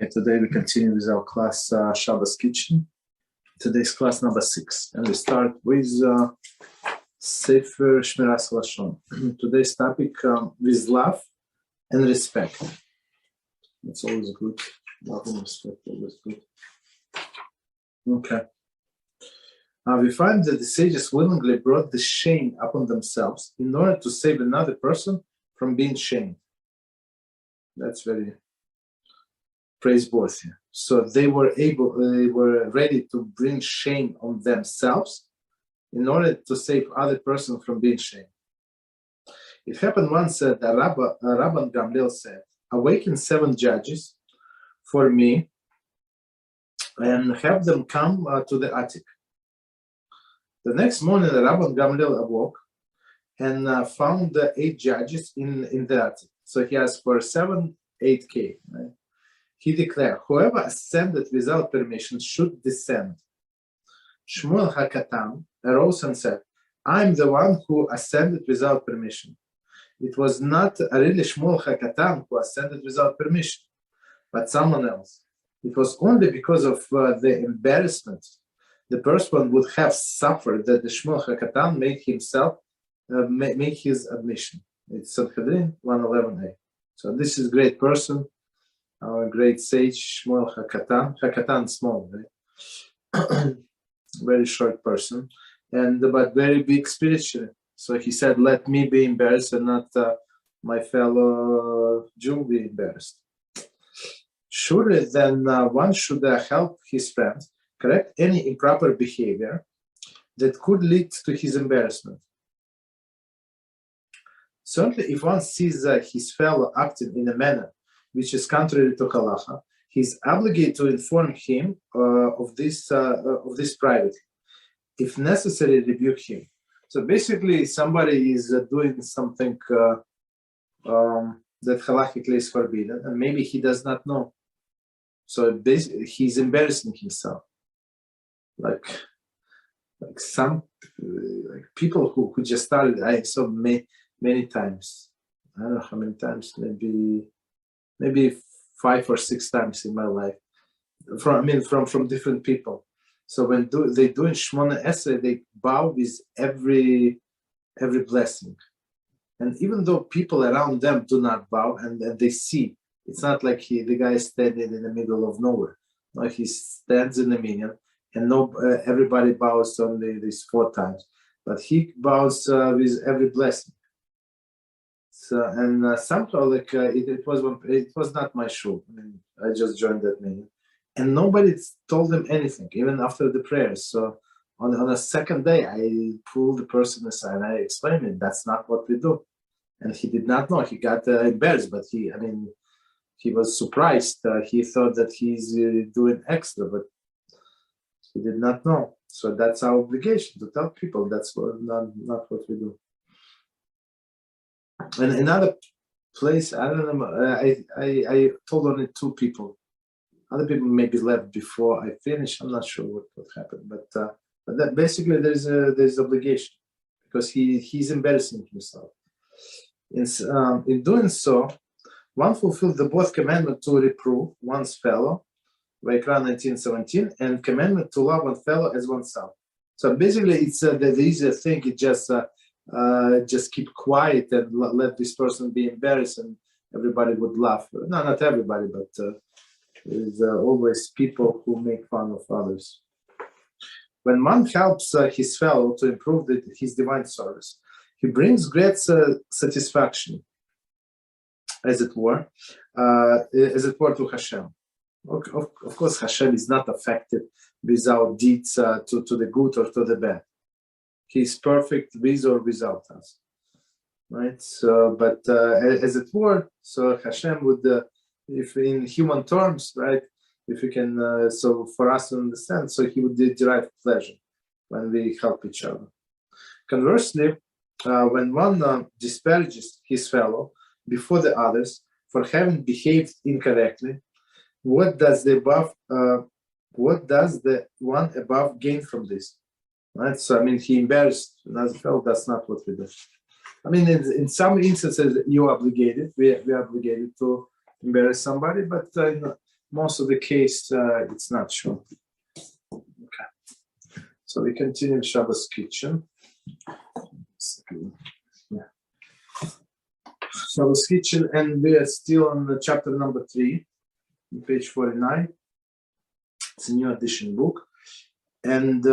Today we continue with our class Shabbos Kitchen. Today's class number 6, and we start with Sefer Shmiras Haloshon. Today's topic with love and respect. That's always good. Love and respect, always good. Okay. We find that the sages willingly brought the shame upon themselves in order to save another person from being shamed. That's very praiseworthy. So they were ready to bring shame on themselves in order to save other person from being shamed. It happened once that Rabbi Gamliel said, "Awaken 7 judges for me and have them come to the attic." The next morning, Rabbi Gamliel awoke and found the 8 judges in the attic. So he asked for 7, 8K. Right? He declared, "Whoever ascended without permission should descend." Shmuel HaKatan arose and said, "I'm the one who ascended without permission." It was not really Shmuel HaKatan who ascended without permission, but someone else. It was only because of the embarrassment the person would have suffered that the Shmuel HaKatan made himself make his admission. It's Sanhedrin 111a. So this is great person. Our great sage Shmuel HaKatan. HaKatan small, right? Very short person, but very big spiritually. So he said, "Let me be embarrassed and not my fellow Jew be embarrassed." Surely then one should help his friends correct any improper behavior that could lead to his embarrassment. Certainly, if one sees his fellow acting in a manner which is contrary to Halacha, he is obligated to inform him of this privately. If necessary, rebuke him. So basically, somebody is doing something that halachically is forbidden, and maybe he does not know. So he's embarrassing himself. Like some people who just started. I saw many times. I don't know how many times. Maybe 5 or 6 times in my life, from different people. So when they do in Shmona Esrei, they bow with every blessing, and even though people around them do not bow, and they see, it's not like the guy is standing in the middle of nowhere. No, he stands in the minyan, and everybody bows only these 4 times, but he bows with every blessing. So, and somehow, it was not my shul. I just joined that meeting, and nobody told him anything, even after the prayers. So, on a second day, I pulled the person aside and I explained it. That's not what we do, and he did not know. He got embarrassed, but he was surprised. He thought that he's doing extra, but he did not know. So that's our obligation to tell people. That's not what we do. And another place, I don't know, I told only 2 people. Other people maybe left before I finished. I'm not sure what happened, but that basically there's obligation because he's embarrassing himself. In doing so, one fulfilled the both commandment to reprove one's fellow, Vayikra 19:17, and commandment to love one fellow as oneself. So basically, it's the easier thing. It just keep quiet and let this person be embarrassed, and everybody would laugh. No, not everybody, but there's always people who make fun of others. When one helps his fellow to improve his divine service, he brings great satisfaction, as it were to HaShem. Of course, HaShem is not affected with our deeds to the good or to the bad. He's perfect with or without us, right? So, but as it were, so HaShem would, if in human terms, right? If you can, so for us to understand, so he would derive pleasure when we help each other. Conversely, when one disparages his fellow before the others for having behaved incorrectly, what does the one above gain from this? Right? So, he embarrassed another fellow. That's not what we do. In some instances, you're obligated. We're obligated to embarrass somebody, but most of the case, it's not shown. Okay. So we continue Shabbos kitchen. Yeah. Shabbos kitchen, and we are still on chapter number 3, page 49. It's a new edition book. And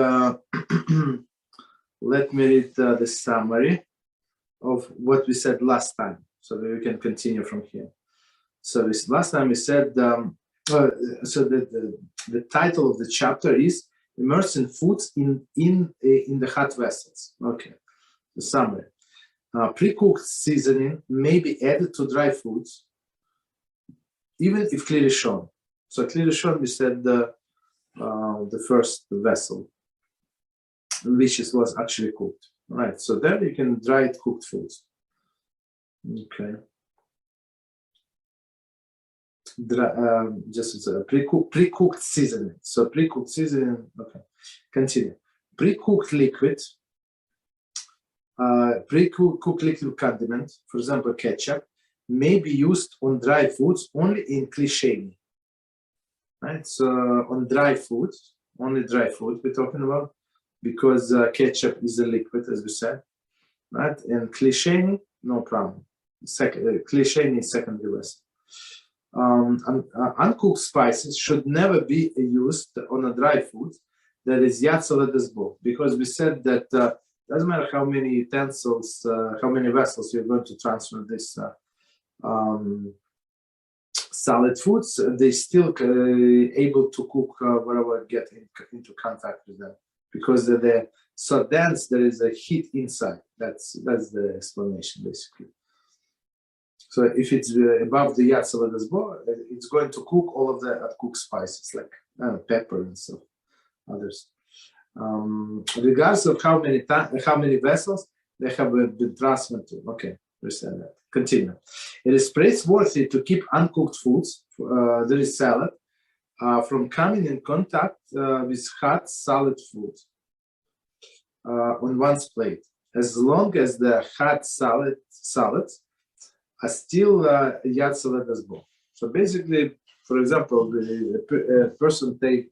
let me read the summary of what we said last time, so that we can continue from here. So last time we said, so the title of the chapter is Immersing Foods in the Hot Vessels. Okay, the summary. Pre-cooked seasoning may be added to dry foods, even if clearly shown. So clearly shown, we said the first vessel, which was actually cooked. All right, so then you can dry it cooked foods. Okay. Just pre-cooked seasoning. So pre-cooked seasoning. Okay. Continue. Pre-cooked liquid. Pre-cooked liquid condiment, for example, ketchup, may be used on dry foods only in cliché. Right. So on dry foods, only dry food we're talking about, because ketchup is a liquid, as we said. Right. And cliché, no problem. Cliché is secondary vessel. Uncooked spices should never be used on a dry food that is yatzaledesbo, because we said that doesn't matter how many utensils, how many vessels you're going to transfer this solid foods, they still able to cook whatever get into contact with them, because they're so dense. There is a heat inside. That's the explanation basically. So if it's above the yatzaledesbo, it's going to cook all of the cooked spices like pepper and stuff, others. Regardless of how many vessels they have been transferred to. Okay, we said that. Continue. It is praiseworthy to keep uncooked foods, there is salad, from coming in contact with hot solid food on one's plate, as long as the hot salads are still yatzaledesbo. So basically, for example, a person take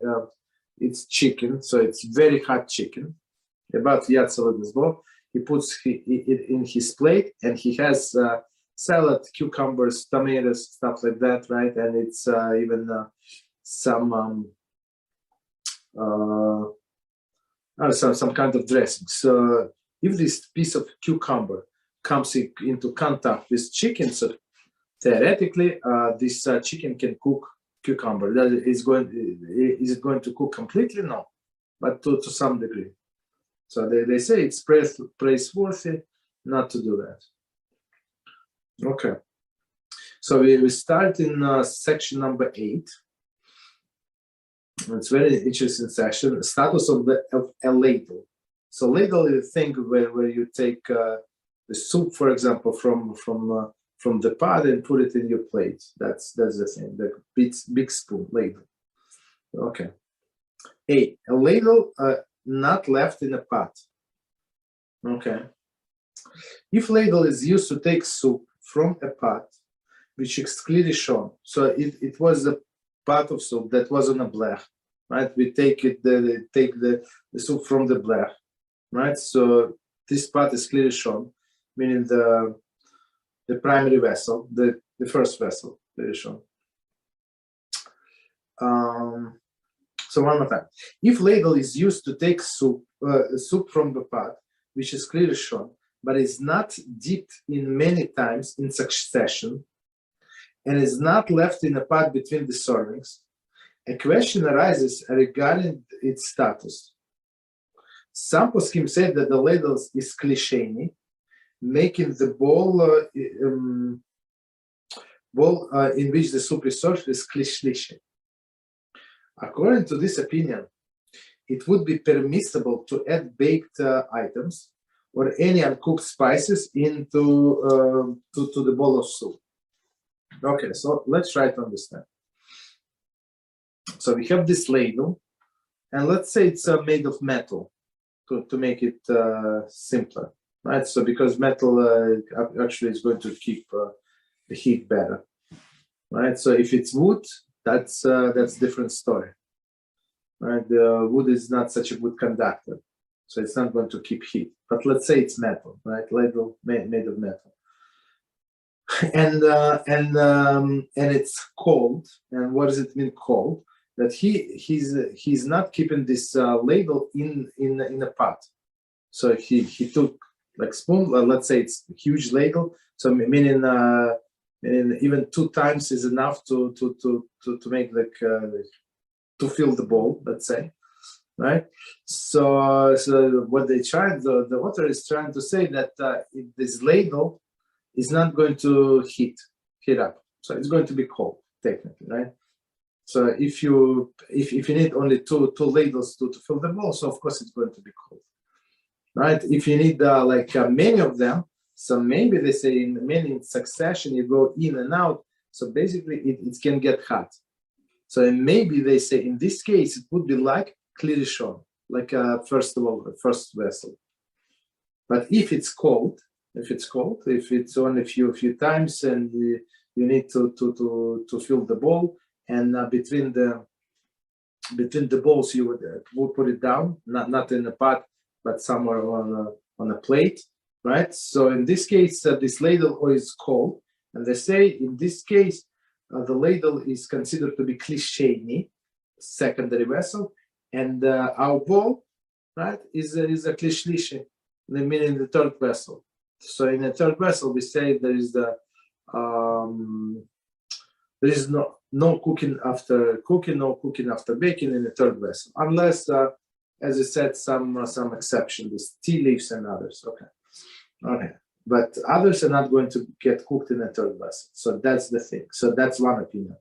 it's chicken, so it's very hot chicken, about yatzaledesbo. He puts it in his plate, and he has salad, cucumbers, tomatoes, stuff like that, right? And it's even some kind of dressing. So if this piece of cucumber comes into contact with chicken, so theoretically, this chicken can cook cucumber. Is it going to cook completely? No, but to some degree. So they say it's praiseworthy not to do that. Okay. So we start in section number 8. It's very interesting section. Status of a ladle. So ladle is a thing where you take the soup, for example, from the pot and put it in your plate. That's the thing. The big spoon ladle. Okay. A ladle not left in a pot. Okay. If ladle is used to take soup from a pot, which is clearly shown, so it was a pot of soup that was on a blech, right? We take the soup from the blech, right? So this pot is clearly shown, meaning the primary vessel, the first vessel, clearly shown. So one more time. If ladle is used to take soup from the pot, which is clearly shown, but is not dipped in many times in succession, and is not left in a pot between the servings, a question arises regarding its status. Some poskim say that the ladle is klisheni, making the bowl in which the soup is served is klishlishi. According to this opinion, it would be permissible to add baked items or any uncooked spices into to the bowl of soup. Okay, so let's try to understand. So we have this ladle, and let's say it's made of metal to make it simpler, right? So because metal actually is going to keep the heat better, right? So if it's wood, that's different story. Right? The wood is not such a good conductor, so it's not going to keep heat. But let's say it's metal, right? Ladle made of metal, and it's cold. And what does it mean cold? That he's not keeping this ladle in a pot. So he took like spoon. Let's say it's a huge ladle. So meaning even 2 times is enough to make like to fill the bowl. Let's say, right? So what they tried, the author is trying to say that this ladle is not going to heat up. So it's going to be cold technically, right? So if you need only two ladles to fill the bowl, so of course it's going to be cold, right? If you need many of them, so maybe they say in many succession you go in and out, so basically it can get hot. So maybe they say in this case it would be like Haloshon, like first vessel. But if it's cold, if it's only a few times and you need to fill the bowl, and between the bowls you would put it down, not in a pot, but somewhere on a plate, right? So in this case, this ladle is cold, and they say in this case the ladle is considered to be klisheni, secondary vessel, and our bowl, right, is a klishlishi, meaning the third vessel. So in the third vessel, we say there is no cooking after cooking, no cooking after baking in the third vessel, unless, as I said, some exception, these tea leaves and others. Okay. But others are not going to get cooked in a third vessel. So that's the thing. So that's one opinion.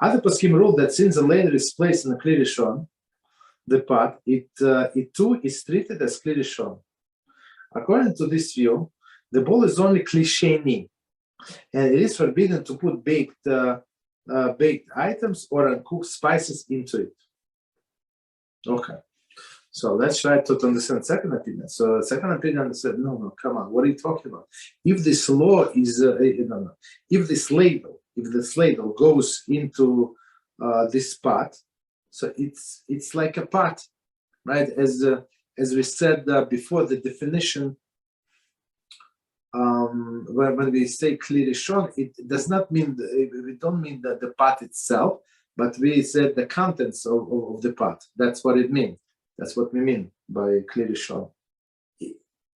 Other poskim rule that since the ladle is placed in a Haloshon, the pot, it too is treated as Haloshon. According to this view, the bowl is only klisheni, and it is forbidden to put baked items or uncooked spices into it. Okay. So let's try to understand second opinion. So second opinion said, no, come on, what are you talking about? If this law is, if this ladle goes into this pot, so it's like a pot, right? As we said before, the definition, when we say Haloshon, it does not mean, we don't mean that the pot itself, but we said the contents of the pot. That's what it means. That's what we mean by Haloshon.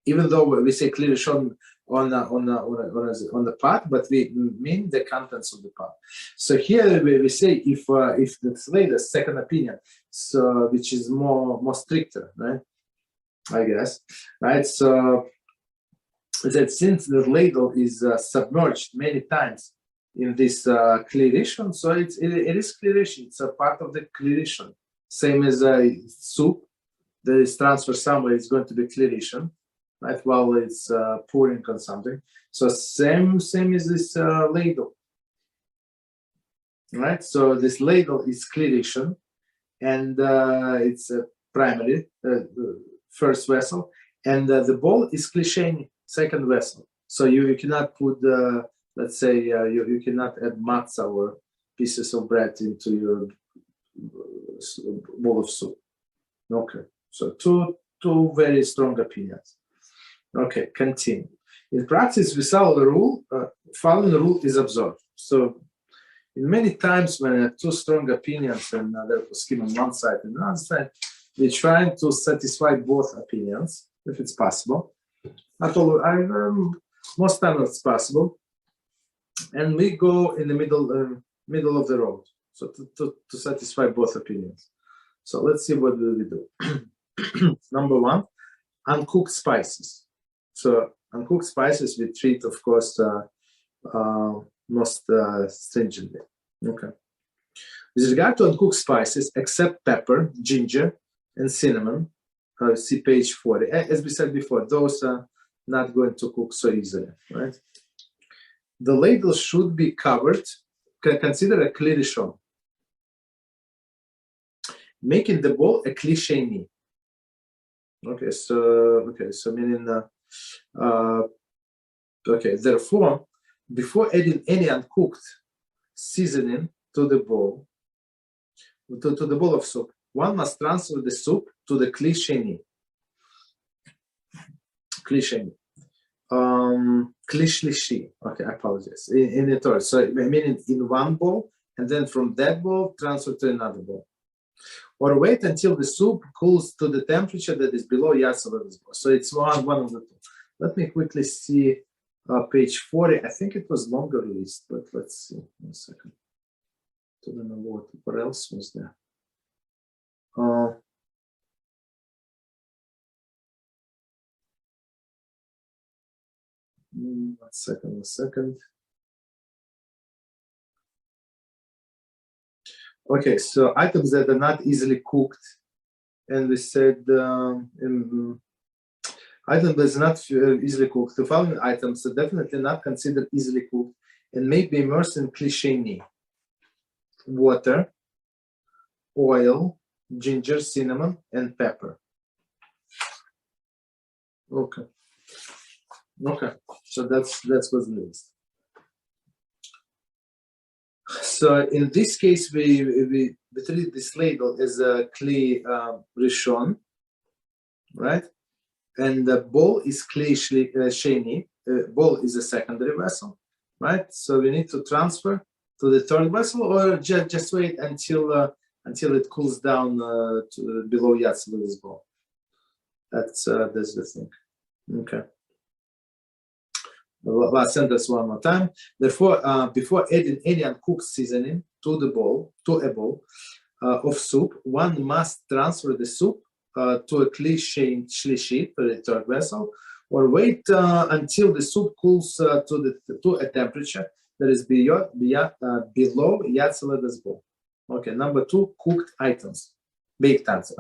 Even though we say Haloshon on the pot, but we mean the contents of the pot. So here we say if the ladle, second opinion, so which is more stricter, right? I guess, right? So that since the ladle is submerged many times in this Haloshon, so it is Haloshon. It's a part of the Haloshon. Same as soup, there is transfer somewhere, it's going to be Haloshon, right? While it's pouring on something. So same as this ladle, right? So this ladle is Haloshon, and it's a primary first vessel, and the bowl is klisheni, second vessel. So you cannot put, let's say, you cannot add matzah or pieces of bread into your bowl of soup. Okay, so two very strong opinions. Okay, continue. In practice, we follow the rule. Following the rule is observed. So, in many times when two strong opinions and there was given on one side and the other side, we're trying to satisfy both opinions if it's possible. Not all, most times it's possible, and we go in the middle of the road. So to satisfy both opinions. So let's see what will we do. Number one, uncooked spices. So uncooked spices we treat, of course, most stringently. Okay. With regard to uncooked spices, except pepper, ginger, and cinnamon, see page 40. As we said before, those are not going to cook so easily, right? The ladle should be covered. Consider a Haloshon, making the bowl a klisheni. Okay, so meaning, therefore, before adding any uncooked seasoning to the bowl, to the bowl of soup. One must transfer the soup to the kli sheni. Kli sheni. Kli shlishi. Okay, I apologize. In the Torah. So meaning in one bowl, and then from that bowl, transfer to another bowl. Or wait until the soup cools to the temperature that is below Yatzel. So it's one of the two. Let me quickly see page 40. I think it was longer list, but let's see. 1 second. I don't know what else was there. 1 second. Okay, so items that are not easily cooked, and we said item that is not easily cooked. The following items are definitely not considered easily cooked and may be immersed in kli sheni: water, oil, ginger, cinnamon, and pepper. Okay. So that's what's the list. So in this case, we treat this ladle as a kli rishon, right? And the bowl is kli sheni. Bowl is a secondary vessel, right? So we need to transfer to the third vessel, or just wait until it cools down to below Yatzel bowl. That's the thing. Okay. The last sentence one more time. Therefore, before adding any uncooked seasoning to a bowl of soup, one must transfer the soup to a kli shlishi, to the third vessel, or wait until the soup cools to a temperature that is below Yatzel bowl. Okay, number 2, cooked items, baked items.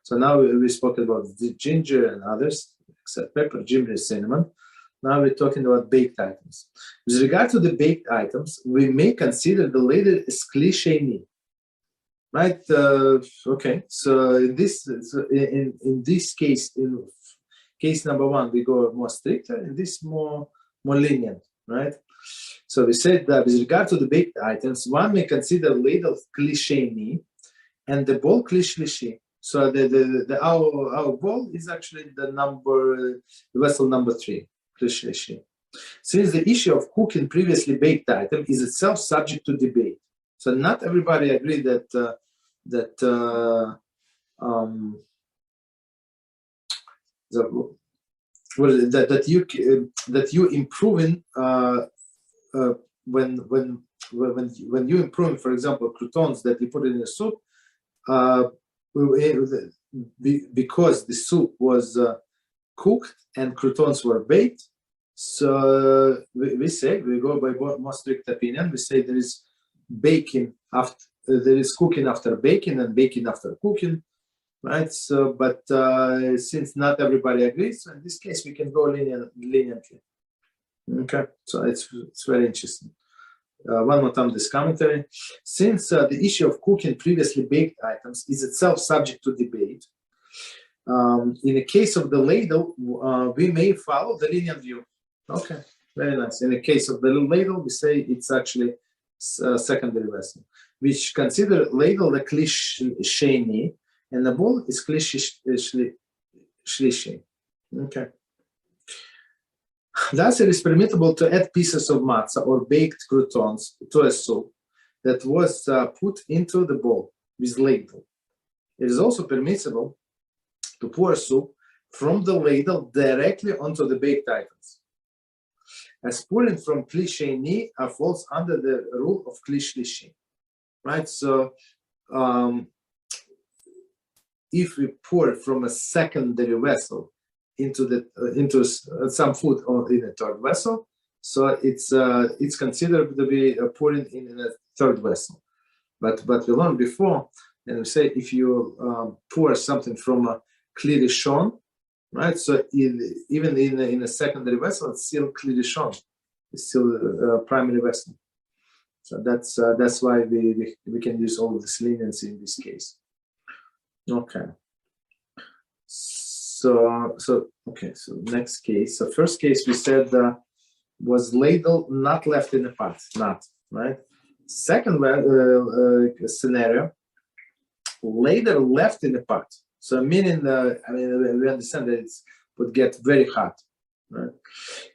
So now we spoke about the ginger and others, except pepper, ginger, cinnamon. Now we're talking about baked items. With regard to the baked items, we may consider the ladle as kli sheni, right? Okay. So in this case, in case number 1, we go more stricter. In this more lenient, right? So we said that with regard to the baked items, one may consider ladle kli sheni and the bowl kli shlishi. So our bowl is actually the vessel number 3. Since the issue of cooking previously baked item is itself subject to debate, so not everybody agree that you improving when you improve, for example, croutons that you put in the soup, because the soup was cooked and croutons were baked. So we go by more strict opinion. We say there is baking after, there is cooking after baking and baking after cooking, right? So, but since not everybody agrees, so in this case we can go leniently. Okay, so it's very interesting. One more time, this commentary. Since the issue of cooking previously baked items is itself subject to debate, in the case of the ladle, we may follow the lenient view. Okay, very nice. In the case of the ladle, we say it's actually secondary vessel, which consider ladle the kli sheni, and the bowl is kli shlishi. Okay. Thus, it is permissible to add pieces of matzah or baked croutons to a soup that was put into the bowl with ladle. It is also permissible to pour soup from the ladle directly onto the baked items, as pouring from kli sheni falls under the rule of kli shlishi, right? So, if we pour from a secondary vessel into some food or in a third vessel, so it's considered to be pouring in a third vessel. But we learned before, and we say if you pour something from a kli rishon, right? So even in a secondary vessel, it's still kli rishon. It's still a primary vessel. So that's why we can use all of this leniency in this case. Okay. So next case. So first case we said was ladle not left in the pot, not right. Second scenario, later left in the pot. So meaning, we understand that it would get very hot. Right?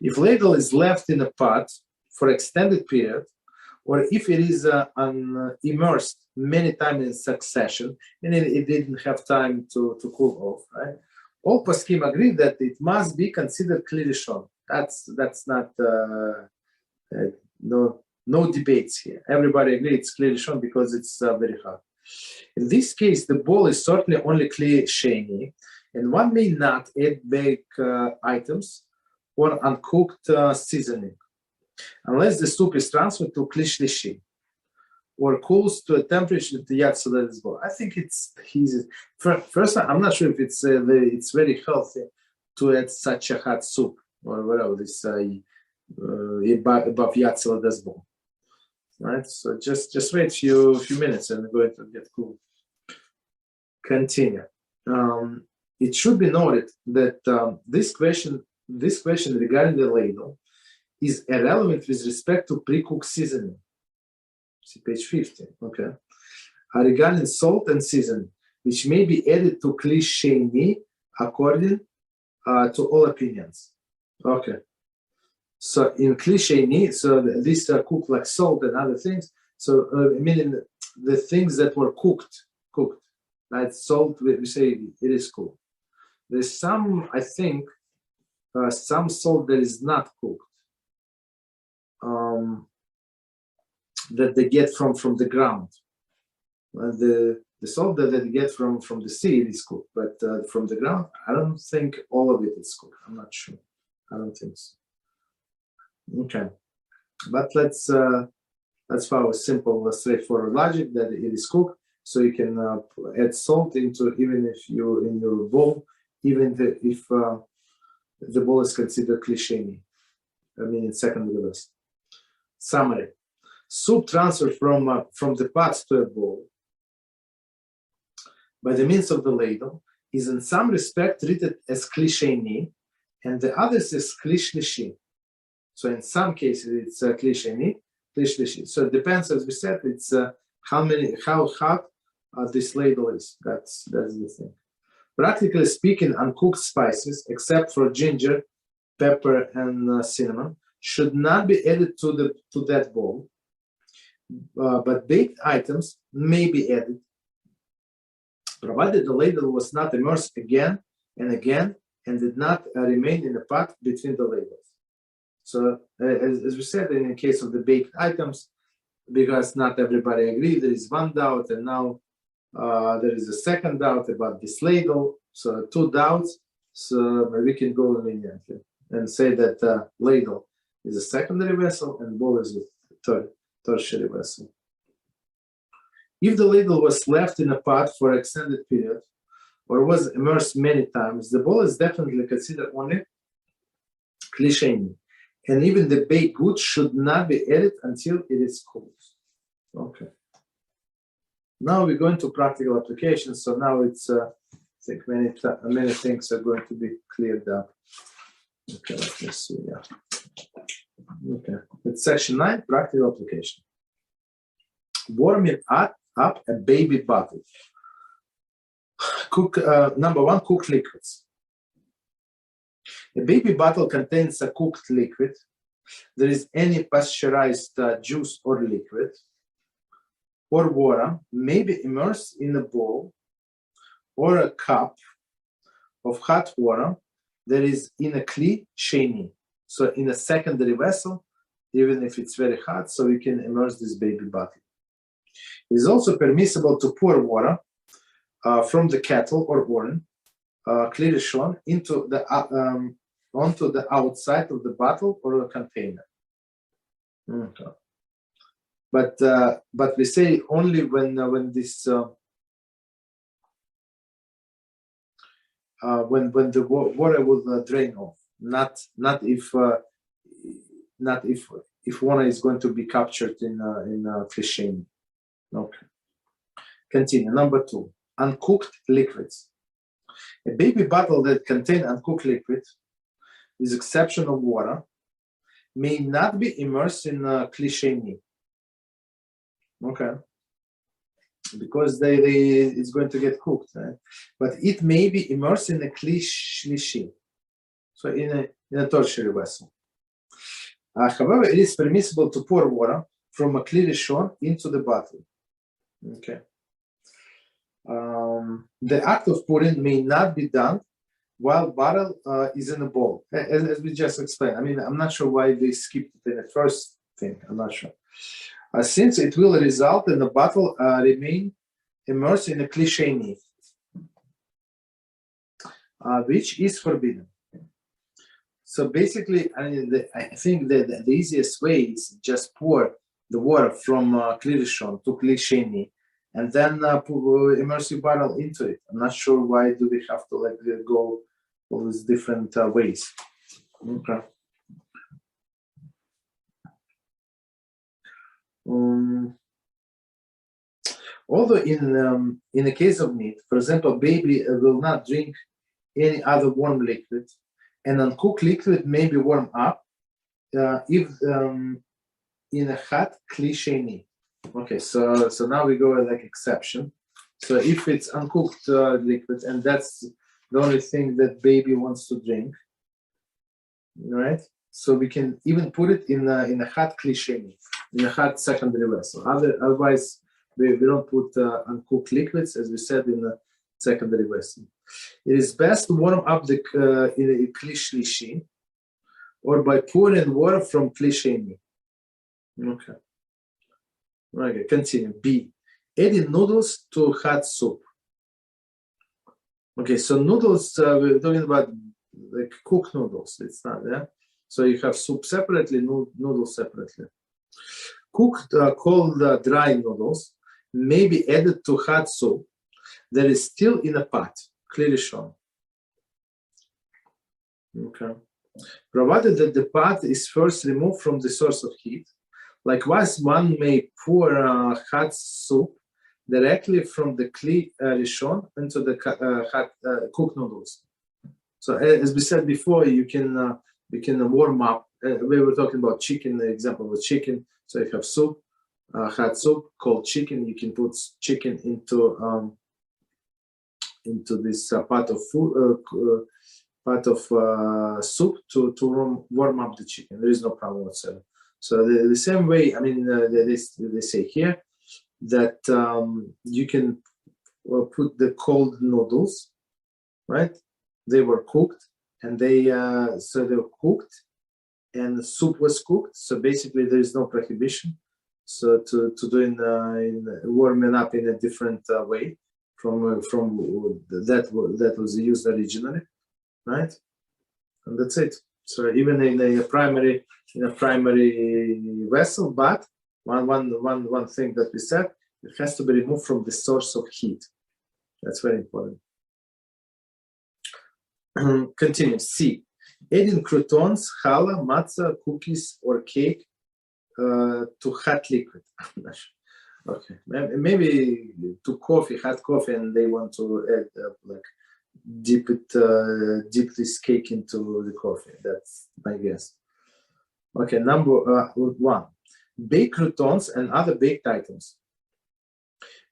If ladle is left in a pot for extended period, or if it is immersed many times in succession, and it didn't have time to cool off, right? All poskim agree that it must be considered Haloshon. That's not no debates here. Everybody agrees it's Haloshon because it's very hot. In this case, the bowl is certainly only kli sheni, and one may not add baked items or uncooked seasoning, unless the soup is transferred to kli shlishi or cools to a temperature to yad soledes bowl. I think it's easy. First, I'm not sure if it's very healthy to add such a hot soup or whatever this above yad soledes bowl. Right, so just wait a few minutes and it's going to get cool. Continue. It should be noted that this question regarding the ladle is irrelevant with respect to pre-cooked seasoning. See page 15. Okay. Regarding salt and seasoning, which may be added to kli sheni according to all opinions. Okay. So in kli sheni, so these are cooked like salt and other things. So meaning the things that were cooked. Like salt, we say it is cooked. There's some, I think, some salt that is not cooked, that they get from the ground. The salt that they get from the sea is cooked, but from the ground, I don't think all of it is cooked. I'm not sure. I don't think so. Okay, but let's follow simple, straightforward logic that it is cooked. So you can add salt into even if you in your bowl, even if the bowl is considered kli sheni. I mean, in second levels. Summary: soup transferred from the pot to a bowl by the means of the ladle is in some respect treated as kli sheni, and the others as kli shlishi. So in some cases it's kli sheni, kli shlishi. So it depends, as we said, it's how hot this ladle is. That's the thing. Practically speaking, uncooked spices, except for ginger, pepper, and cinnamon, should not be added to that bowl. But baked items may be added, provided the ladle was not immersed again and again and did not remain in the pot between the ladles. So, as we said, in the case of the baked items, because not everybody agrees, there is one doubt, and now there is a second doubt about this ladle. So, two doubts. So, we can go immediately and say that ladle is a secondary vessel and bowl is a tertiary vessel. If the ladle was left in a pot for an extended period or was immersed many times, the bowl is definitely considered only kli sheni. And even the baked goods should not be added until it is cooled. Okay. Now we're going to practical applications. So now it's, I think many things are going to be cleared up. Okay, let me see. Yeah. Okay. It's section 9, practical application. Warming up a baby bottle. Number 1, cooked liquids. A baby bottle contains a cooked liquid. There is any pasteurized juice or liquid or water may be immersed in a bowl or a cup of hot water that is in a kli sheni. So in a secondary vessel, even if it's very hot, so we can immerse this baby bottle. It is also permissible to pour water from the kettle or urn, kli rishon, into the onto the outside of the bottle or a container. Okay. But we say only when this when the water will drain off, not if water is going to be captured in kli sheni. Okay. Continue. Number 2, uncooked liquids. A baby bottle that contains uncooked liquid, with exception of water, may not be immersed in kli sheni. Okay. Because it's going to get cooked, right? But it may be immersed in a kli shlishi, so in a tertiary vessel. However, it is permissible to pour water from a kli rishon into the bottle. Okay. The act of pouring may not be done while bottle is in a bowl, as we just explained. I mean, I'm not sure why they skipped it in the first thing. I'm not sure. Since it will result in the bottle remain immersed in a kli sheni, which is forbidden. So basically, I think the easiest way is just pour the water from kli rishon to kli sheni, and then immerse your bottle into it. I'm not sure why do we have to go all these different ways. Okay. Although in the case of meat, for example, baby will not drink any other warm liquid, and uncooked liquid may be warmed up if in a hot kli sheni. Okay, so now we go like exception. So if it's uncooked liquid, and that's the only thing that baby wants to drink, right? So we can even put it in a hot kli sheni, in a hot secondary vessel. Otherwise, we don't put uncooked liquids, as we said, in a secondary vessel. It is best to warm up in a kli shlishi, or by pouring water from kli sheni. Okay. Okay, continue. B. Adding noodles to hot soup. Okay, so noodles, we're talking about like cooked noodles. It's not, yeah? So you have soup separately, noodles separately. Cooked, cold dry noodles may be added to hot soup that is still in a pot, clearly shown. Okay. Provided that the pot is first removed from the source of heat. Likewise, one may pour hot soup directly from the kli rishon into the hot cooked noodles. So as we said before, you can warm up. We were talking about chicken. The example was chicken. So you have soup, hot soup, cold chicken. You can put chicken into this pot of food, soup to warm up the chicken. There is no problem whatsoever. So the same way, I mean, they say here that you can put the cold noodles, right? They were cooked, and they were cooked, and the soup was cooked. So basically, there is no prohibition. So to do in warming up in a different way from that was used originally, right? And that's it. So even in a primary vessel, but one thing that we said, it has to be removed from the source of heat. That's very important. Continue. C. Adding croutons, challah, matzah, cookies, or cake to hot liquid. Okay, maybe to coffee, hot coffee, and they want to add dip this cake into the coffee. That's my guess. Okay, number 1. Baked croutons and other baked items.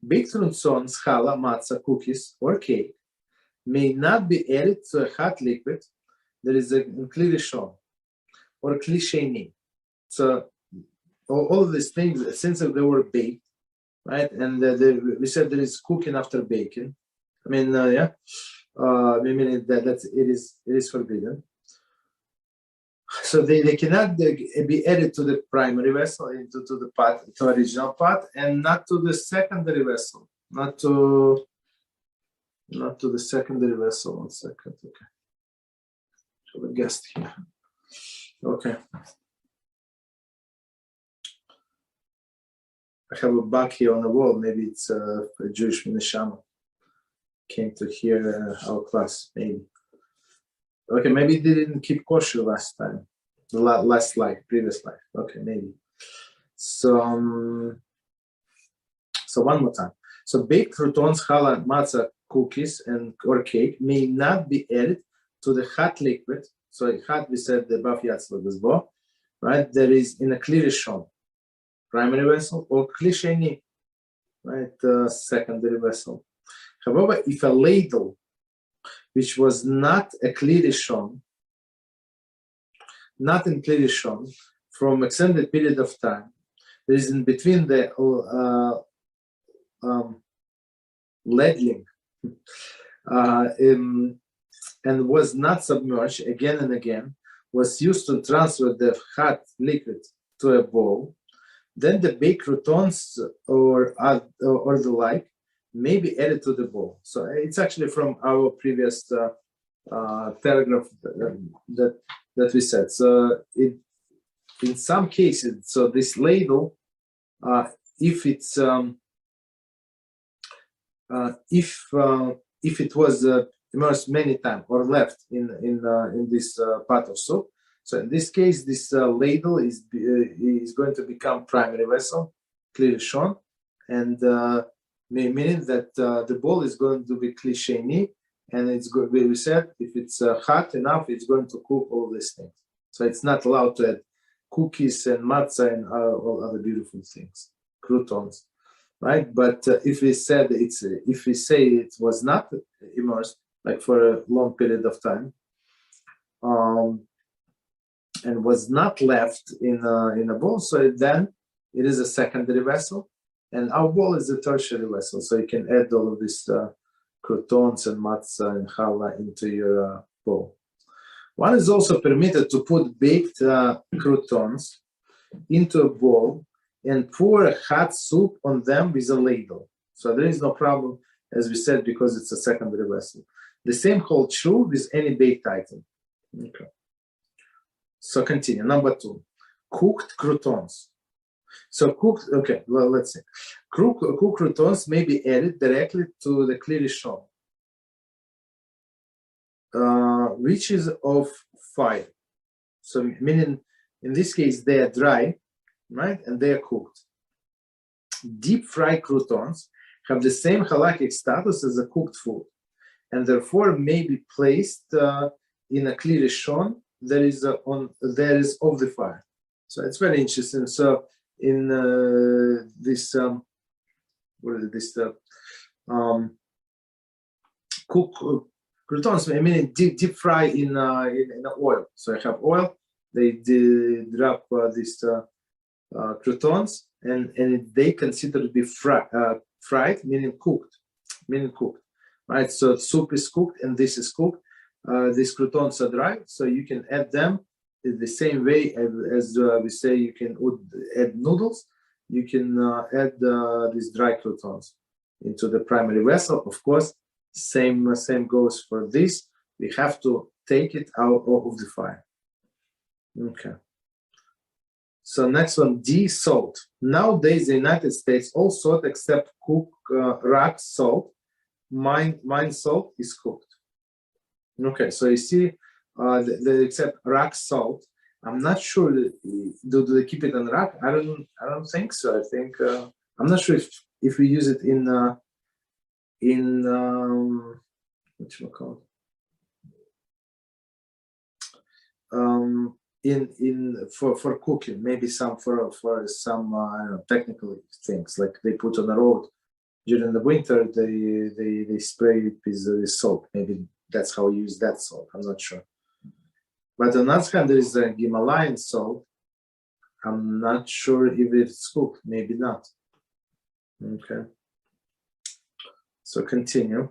Baked croutons, challah, matzah, cookies, or cake may not be added to a hot liquid that is clearly shown, or kli sheni. So all of these things, since they were baked, right? And we said there is cooking after baking. I mean, yeah. I mean that it is forbidden. So they cannot be added to the primary vessel, to the pot, to original pot, and not to the secondary vessel, not to the secondary vessel. 1 second, okay. So the guest here. Okay. I have a bug here on the wall. Maybe it's a Jewish minishama came to hear our class. Maybe. Okay, maybe they didn't keep kosher last time. The last life, previous life. Okay, maybe. So one more time. So baked croutons, challah, matzah, cookies, or cake may not be added to the hot liquid. So hot, we said the baf yatzla, right? There is in a kli rishon. primary vessel, or kli sheni, right, secondary vessel. However, if a ladle, which was not a kli rishon, not in kli rishon, from extended period of time, there is in between the ladling, and was not submerged again and again, was used to transfer the hot liquid to a bowl, then the baked croutons or the like may be added to the bowl. So it's actually from our previous paragraph that we said. So in some cases, so this ladle, if it's if it was immersed many times or left in this pot of soup, so in this case, this ladle is going to become primary vessel, kli rishon, and meaning that the bowl is going to be kli sheni, and it's going. We said if it's hot enough, it's going to cook all these things. So it's not allowed to add cookies and matzah and all other beautiful things, croutons, right? But if we say it was not immersed, like for a long period of time, and was not left in a bowl, so then it is a secondary vessel, and our bowl is a tertiary vessel, so you can add all of these croutons and matzah and challah into your bowl. One is also permitted to put baked croutons into a bowl and pour a hot soup on them with a ladle. So there is no problem, as we said, because it's a secondary vessel. The same holds true with any baked item. Okay. So continue. Number 2, cooked croutons. So cooked, okay, well, let's see. Cooked croutons may be added directly to the kli rishon, which is of fire. So meaning, in this case, they are dry, right, and they are cooked. Deep fried croutons have the same halakhic status as a cooked food, and therefore may be placed in a kli rishon that is of the fire. So it's very interesting. So in this cook croutons, I mean deep fry in oil. So I have oil. They drop these croutons, and they consider to be fried, meaning cooked, right? So soup is cooked, and this is cooked. These croutons are dry, so you can add them in the same way as we say you can add noodles. You can add these dry croutons into the primary vessel. Of course, same goes for this. We have to take it out of the fire. Okay. So next one, D, salt. Nowadays, in the United States, all salt except rock salt, mine salt is cooked. Okay, so you see, except rock salt. I'm not sure. Do they keep it on rock? I don't think so. I think I'm not sure if we use it in what you call it? For cooking, maybe some for some I don't know, technical things, like they put on the road during the winter. They spray it with salt. Maybe that's how you use that salt. I'm not sure. But on the other hand, there is a Himalayan salt. I'm not sure if it's cooked. Maybe not. Okay. So continue.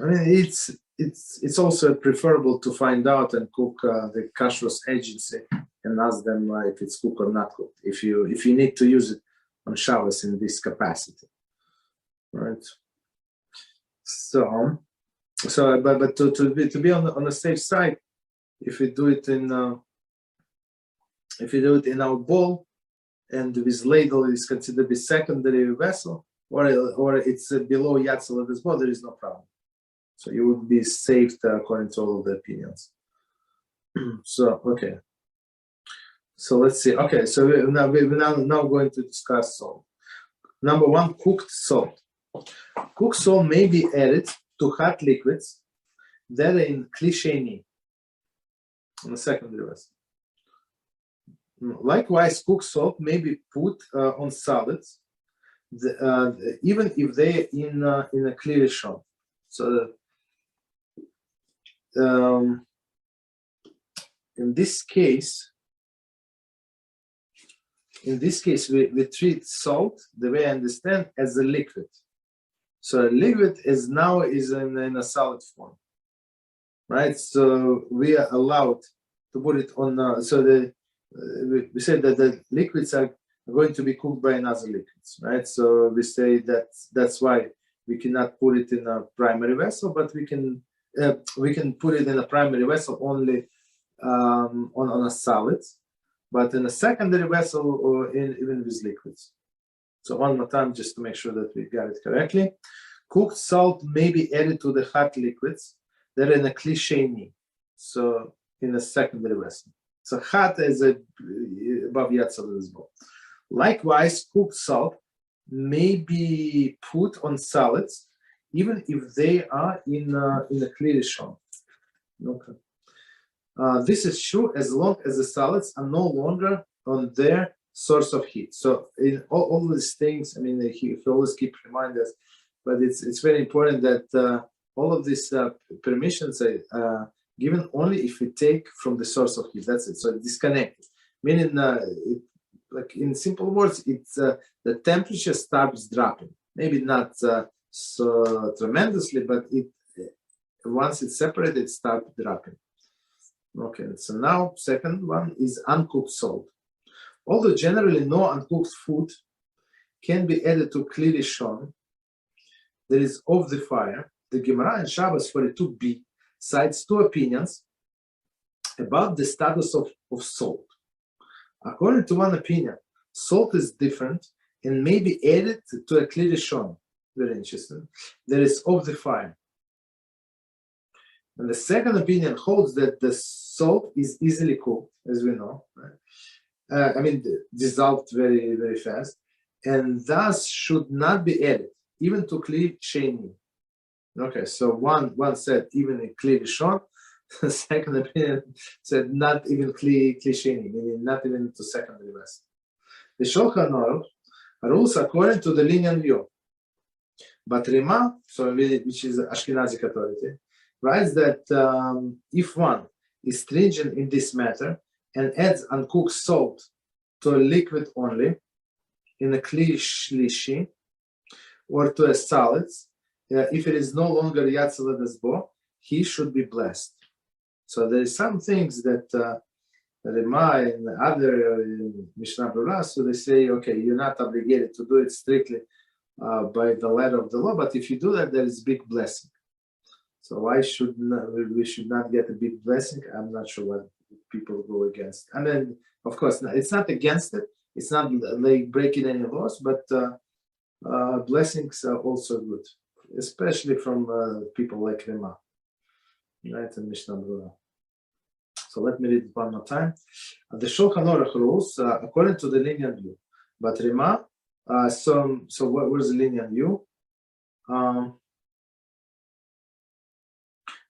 I mean, it's also preferable to find out and cook the kashrus agency and ask them if it's cooked or not cooked. If you need to use it on Shabbos in this capacity, right? So, but to be on the safe side, if we do it in our bowl, and with ladle is considered to be secondary vessel, or it's below yatzel of this bowl, there is no problem. So you would be saved according to all of the opinions. So okay. So let's see. Okay, so we're now going to discuss salt. Number 1, cooked salt. Cooked salt may be added to hot liquids that are in kli sheni, on the secondary vessel. Likewise, cooked salt may be put on salads, even if they are in a clear shon. So in this case, we treat salt, the way I understand, as a liquid. So a liquid is in a solid form, right? So we are allowed to put it on. We say that the liquids are going to be cooked by another liquids, right? So we say that's why we cannot put it in a primary vessel, but we can put it in a primary vessel only on a solid, but in a secondary vessel or even with liquids. So one more time, just to make sure that we got it correctly. Cooked salt may be added to the hot liquids that are in a kli, so in a secondary vessel. So hot is above yatzal as well. Likewise, cooked salt may be put on salads, even if they are in a clear shon. Okay. This is true as long as the salads are no longer on their source of heat. So in all these things, I mean, he always keep remind us, but it's very important that all of these permissions are given only if we take from the source of heat. That's it. So disconnected, meaning, like in simple words, it's the temperature starts dropping. Maybe not so tremendously, but once it's separated, it starts dropping. Okay, so now second one is uncooked salt. Although generally no uncooked food can be added to clearly shown, that is of the fire, the Gemara in Shabbos 42b cites two opinions about the status of salt. According to one opinion, salt is different and may be added to a clearly shown. Very interesting. That is of the fire. And the second opinion holds that the salt is easily cooked, as we know. Right? Dissolved very, very fast, and thus should not be added, even to kli sheni. Okay, so one said even in kli rishon, the second opinion said not even kli sheni, meaning not even to secondary vessel. The Shulchan Aruch rules according to the lenient view, but Rima, which is Ashkenazic authority, writes that if one is stringent in this matter and adds uncooked salt to a liquid only in a kli shlishi or to a salad, if it is no longer yatzal adasbo, he should be blessed. So there is some things that Rema and other Mishnah Berurah, so they say, okay, you're not obligated to do it strictly by the letter of the law, but if you do that, there is big blessing. So why should we should not get a big blessing? I'm not sure what people go against. I mean, of course, it's not against it. It's not like breaking any laws, but blessings are also good, especially from people like Rema, right, and Mishnah Berurah. So let me read it one more time. The Shulchan Aruch rules according to the lenient view, but Rema. So where's the lenient view?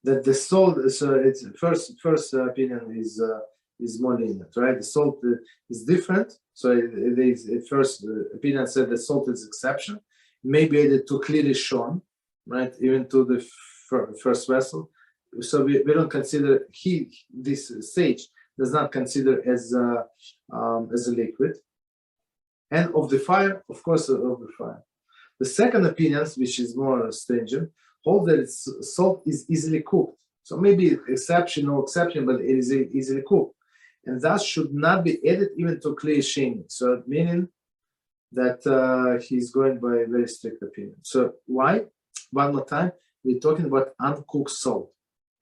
That the salt, so it's first opinion is more lenient, right? The salt is different. So the first opinion said that salt is exception. Maybe added to clearly shown, right? Even to the first vessel. So we don't consider this sage does not consider as a liquid. And of the fire, of course, of the fire. The second opinion, which is more stringent, hold that salt is easily cooked. So maybe exception, but it is easily cooked. And thus should not be added even to kli sheni. So meaning that he's going by a very strict opinion. So why? One more time, we're talking about uncooked salt.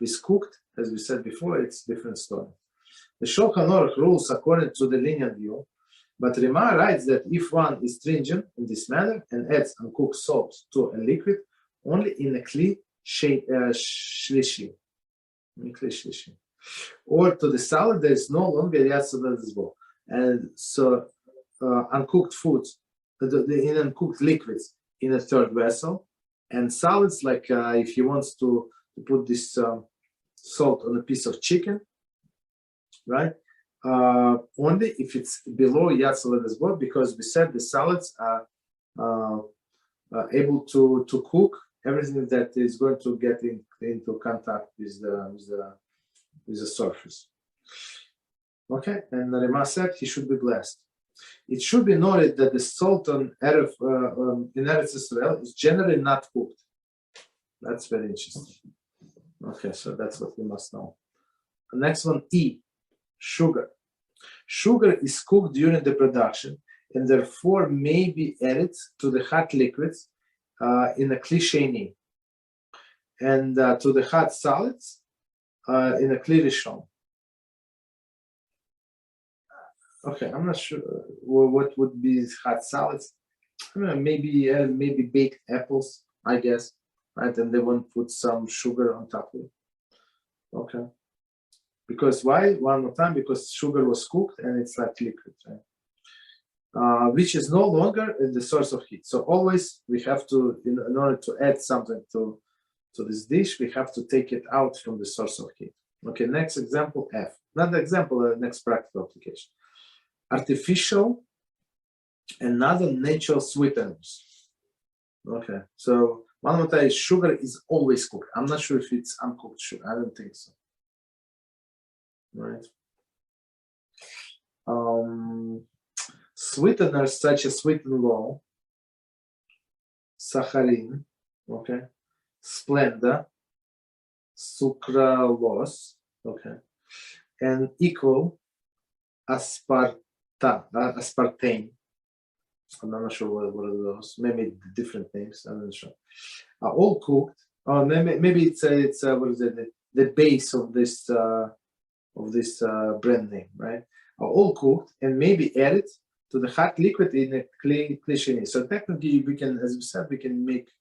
With cooked, as we said before, it's a different story. The Shulchan Aruch rules according to the lenient view, but Rema writes that if one is stringent in this manner and adds uncooked salt to a liquid, only in a kli shlishi, or to the salad, there is no longer yatzal adasbo. And so uncooked foods, in uncooked liquids in a third vessel, and salads, like if he wants to put this salt on a piece of chicken, right? only if it's below Yad Saladas Bo, because we said the salads are able to cook everything that is going to get into contact with the surface. Okay, and Rema said he should be blessed. It should be noted that the salt on Erev, in Eretz Israel is generally not cooked. That's very interesting. Okay, so that's what we must know. The next one, E, sugar. Sugar is cooked during the production and therefore may be added to the hot liquids in a kli sheni, and to the hot solids in a kli rishon. Okay, I'm not sure what would be hot salads. I don't know, maybe baked apples, I guess, right? And they won't put some sugar on top of it. Okay. Because why? One more time, because sugar was cooked and it's like liquid, right? Which is no longer the source of heat. So always we have to, in order to add something to this dish, we have to take it out from the source of heat. Okay, next example, F. Not the example, next practical application. Artificial and other natural sweeteners. Okay, so one more time, sugar is always cooked. I'm not sure if it's uncooked sugar. I don't think so. Right. Sweeteners such as sweetened low, saccharin, okay, Splenda, sucralose, okay, and equal aspartame. I'm not sure what are those. Maybe different names. I'm not sure. All cooked. Maybe it's what is it? The base of this brand name, right? All cooked and maybe added to the hot liquid in a kli sheni. So technically, we can, as we said, we can make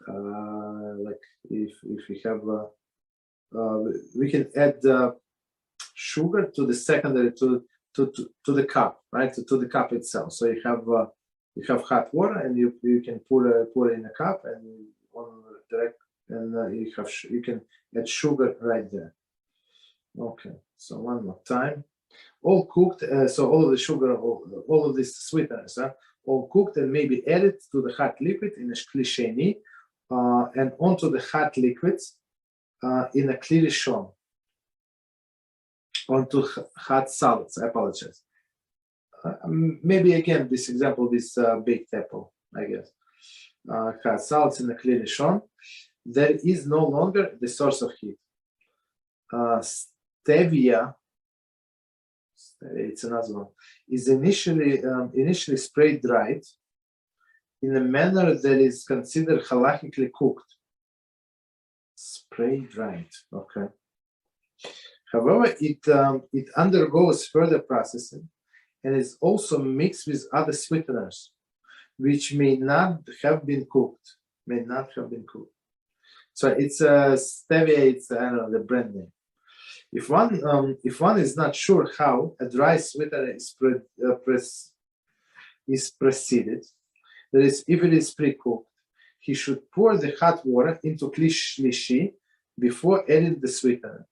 like if we have we can add sugar to the secondary to the cup, right? To the cup itself. So you have hot water and you can pour it in a cup and on direct, and you can add sugar right there. Okay, so one more time. All cooked, so all of the sugar, all of these sweeteners, all cooked and maybe added to the hot liquid in a kli sheni, and onto the hot liquids in a kli rishon, onto hot solids. I apologize. Maybe again, this example, this baked apple, I guess. Hot solids in a kli rishon. There is no longer the source of heat. Stevia, it's another one, is initially spray dried in a manner that is considered halachically cooked. Spray dried, okay. However, it undergoes further processing and is also mixed with other sweeteners, which may not have been cooked. So it's stevia. It's, I don't know, the brand name. If one is not sure how a dry sweetener is preceded, that is, if it is pre-cooked, he should pour the hot water into kli shlishi before adding the sweetener.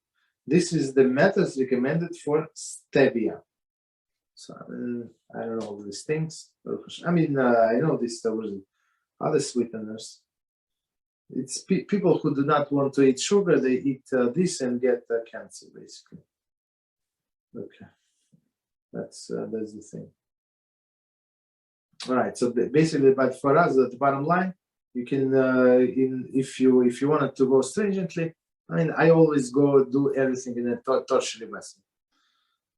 This is the method recommended for stevia. So I don't know all these things. I mean, I know this. There was other sweeteners. It's people who do not want to eat sugar. They eat this and get cancer, basically. Okay, that's the thing. All right. So basically, but for us, the bottom line, you can, if you wanted to go stringently, I mean, I always go do everything in a tertiary vessel,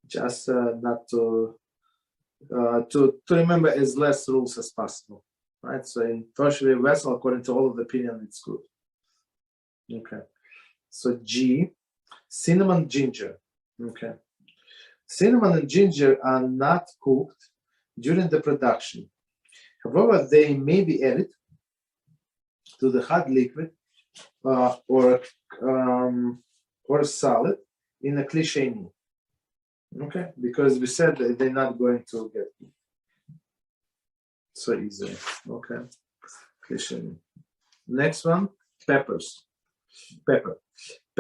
just not to remember as less rules as possible. Right, so in tertiary vessel, according to all of the opinion, it's good. Okay, so G, cinnamon, ginger. Okay, cinnamon and ginger are not cooked during the production. However, they may be added to the hot liquid or solid in a kli sheni. Okay, because we said that they're not going to get so easily. Okay. Next one, peppers. Pepper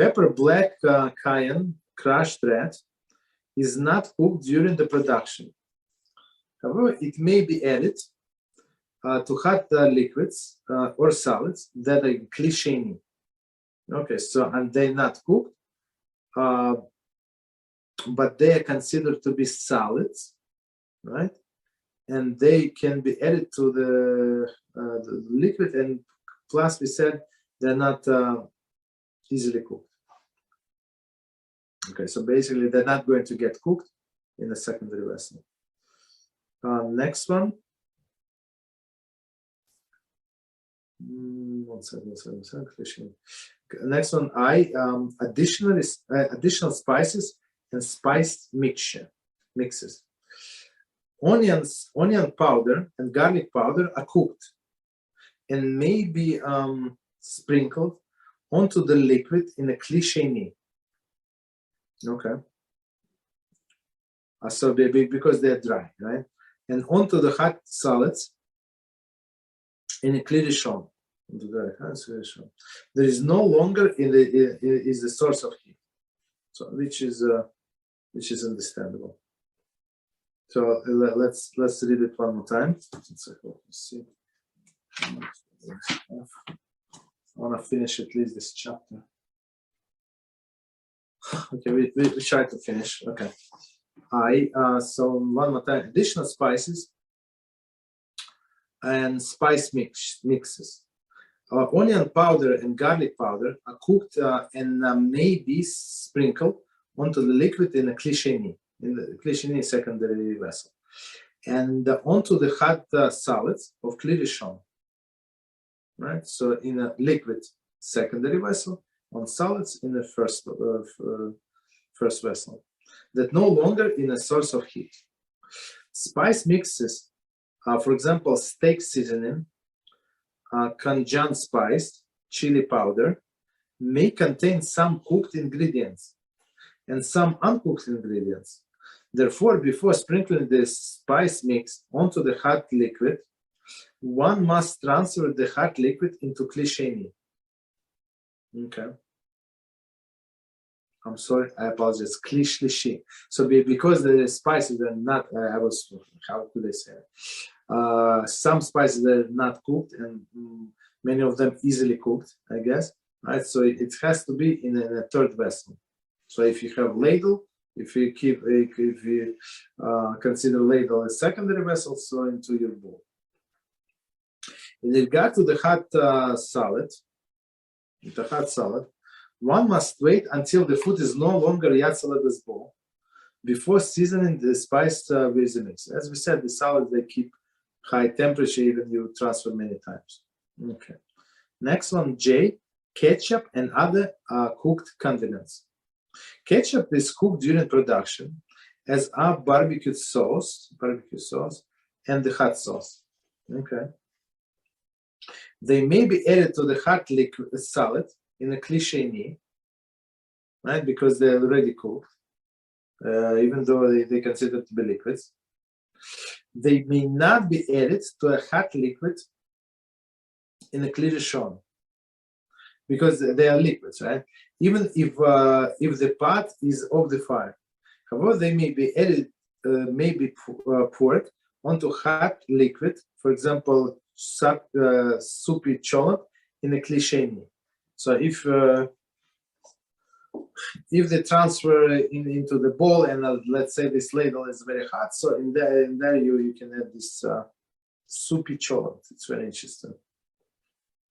Pepper black cayenne, crushed red, is not cooked during the production. However, it may be added to hot liquids or salads that are klisheni. Okay, so, and they're not cooked, but they are considered to be salads, right? And they can be added to the liquid, and plus we said they're not easily cooked. Okay, so basically they're not going to get cooked in a secondary vessel. Next one. Next one, additional spices and spice mixes. Onion powder and garlic powder are cooked and may be sprinkled onto the liquid in a klisheni. Okay. So because they're dry, right? And onto the hot salads in a Haloshon. There is no longer is the source of heat, so which is understandable. So let's read it one more time. Let's see. I want to finish at least this chapter. Okay, we try to finish. Okay. So one more time. Additional spices and spice mixes. Onion powder and garlic powder are cooked and may be sprinkled onto the liquid in a klisheni, secondary vessel, and onto the hot salads of Haloshon. Right. So in a liquid secondary vessel, on salads in the first vessel, that no longer in a source of heat. Spice mixes, for example, steak seasoning, Kanjan spice, chili powder, may contain some cooked ingredients and some uncooked ingredients. Therefore, before sprinkling the spice mix onto the hot liquid, one must transfer the hot liquid into klisheni. Okay. I'm sorry, I apologize. Klishlishi. So because the spices are not, how could I say it? Some spices are not cooked, and many of them easily cooked, I guess. Right. So it has to be in a third vessel. So if you have ladle, if you consider ladle a secondary vessel, so into your bowl. In regard to the hot salad, one must wait until the food is no longer yatsalada's bowl before seasoning the spice with the mix. As we said, the salads, they keep high temperature, even you transfer many times. Okay. Next one, J, ketchup and other cooked condiments. Ketchup is cooked during production, as are barbecue sauce, and the hot sauce. Okay. They may be added to the hot liquid salad in a klisheni, right? Because they're already cooked, even though they consider to be liquids. They may not be added to a hot liquid in a Haloshon, because they are liquids, right? Even if the pot is off the fire. However, they may be added, poured onto hot liquid, for example, soupy cholent in a klisheni. So if they transfer into the bowl, and let's say this ladle is very hot, so in there you can have this soupy cholent. It's very interesting.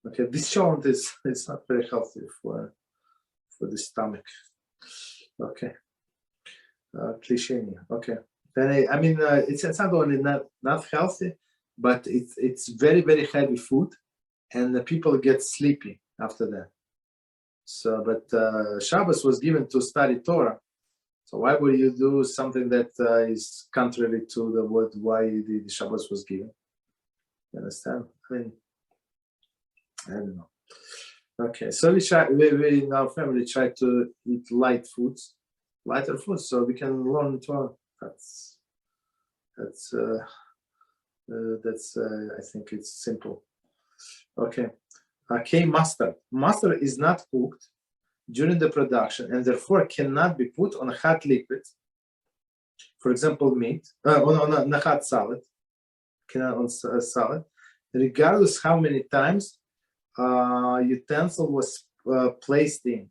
Okay, this cholent is not very healthy for the stomach. Okay, klisheni. Okay, then it's not only not healthy, but it's very, very heavy food, and the people get sleepy after that. So, but Shabbos was given to study Torah. So why would you do something that is contrary to why the Shabbos was given? You understand? I don't know. Okay, so we in our family try to eat lighter foods, so we can learn Torah. That's I think it's simple. Okay. Mustard. Mustard is not cooked, during the production and therefore cannot be put on a hot liquid, for example, meat, on a hot salad, cannot on a salad, regardless how many times utensil was placed in.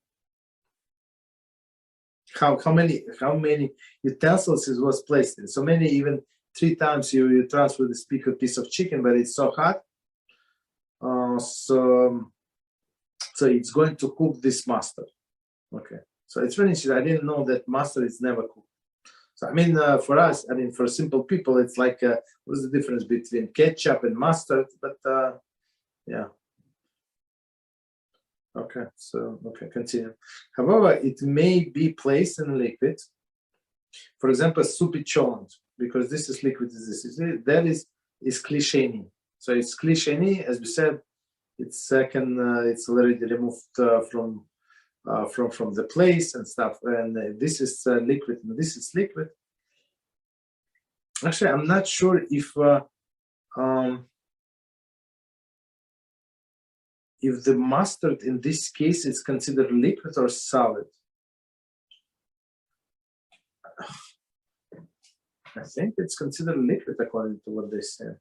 How many utensils it was placed in. So many, even 3 times you transfer this piece of chicken, but it's so hot. So it's going to cook this mustard. Okay. So it's really interesting. I didn't know that mustard is never cooked. So I mean, for us, I mean, for simple people, it's like, what's the difference between ketchup and mustard? But yeah. Okay, so, continue. However, it may be placed in liquid. For example, soupy cholent, because this is liquid, that is klisheni. So it's klisheni, as we said, it's already removed from the place and stuff. And this is liquid, and this is liquid. Actually, I'm not sure if the mustard in this case is considered liquid or solid. I think it's considered liquid according to what they say.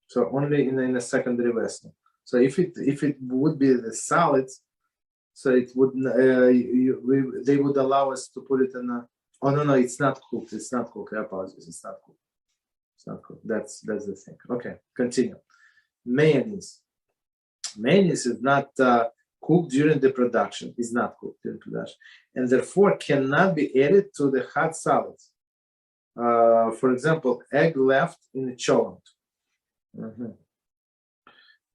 So only in a secondary vessel. So if it would be the solids, so it would they would allow us to put it in a. Oh no, it's not cooked. It's not cooked. I apologize. It's not cooked. It's not cooked. That's the thing. Okay, continue. Mayonnaise. Mayonnaise is not cooked during the production. It's not cooked during production, and therefore cannot be added to the hot salads. For example, egg left in the cholent.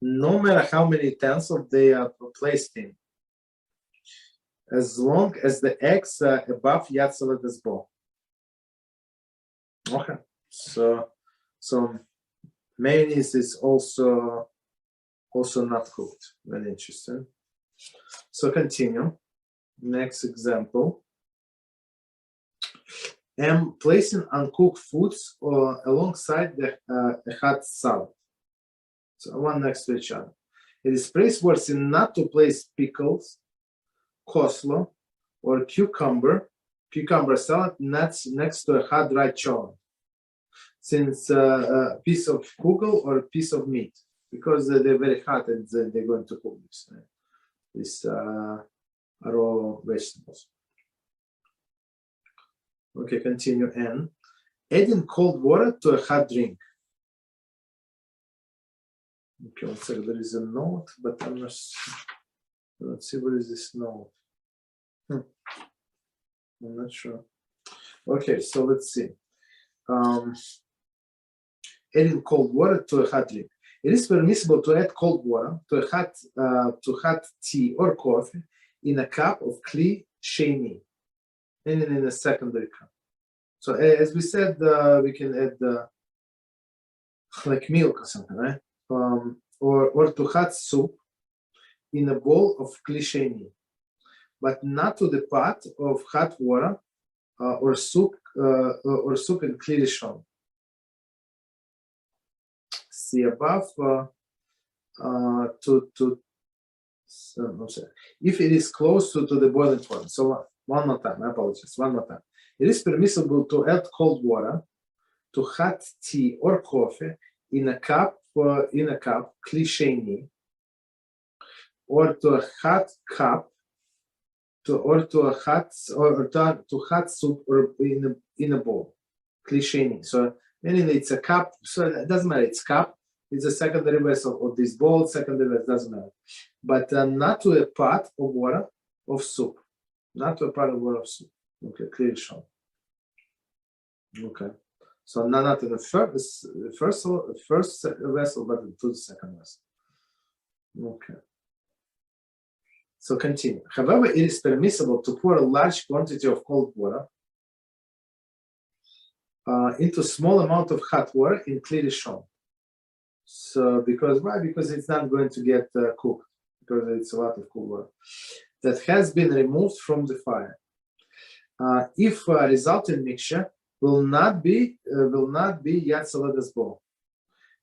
No matter how many utensils they are placed in, as long as the eggs are above Yad Seledas bowl. Okay, so mayonnaise is also not cooked. Very interesting. So continue. Next example. Placing uncooked foods alongside the hot salad. So one next to each other. It is praiseworthy not to place pickles, coleslaw, or cucumber salad next to a hot dry cholent, since a piece of kugel or a piece of meat, because they're very hot and they're going to cook this raw vegetables. Okay, continue. N. Adding cold water to a hot drink. Okay, one second. There is a note, but I'm not. Let's see, what is this note? I'm not sure. Okay, so let's see. Adding cold water to a hot drink. It is permissible to add cold water to hot tea or coffee in a cup of kli sheni, and in a secondary cup. So as we said, we can add like milk or something, right? Or to hot soup in a bowl of kli sheni, but not to the pot of hot water or soup in kli rishon. See above. If it is close to the boiling point. So one more time. I apologize. One more time. It is permissible to add cold water to hot tea or coffee in a cup kli sheni, or to a hot cup, to hot soup, or in a bowl kli sheni. So meaning it's a cup. So it doesn't matter. It's cup. It's a secondary vessel of this bowl. Secondary vessel doesn't matter, but not to a pot of water of soup. Not to a pot of water of soup. Okay, clear shown. Okay, so not to the first vessel, but to the second vessel. Okay. So continue. However, it is permissible to pour a large quantity of cold water into a small amount of hot water in kli rishon. So why? Because it's not going to get cooked, because it's a lot of cold water that has been removed from the fire. If a resulting mixture will not be Yad Seledas bowl.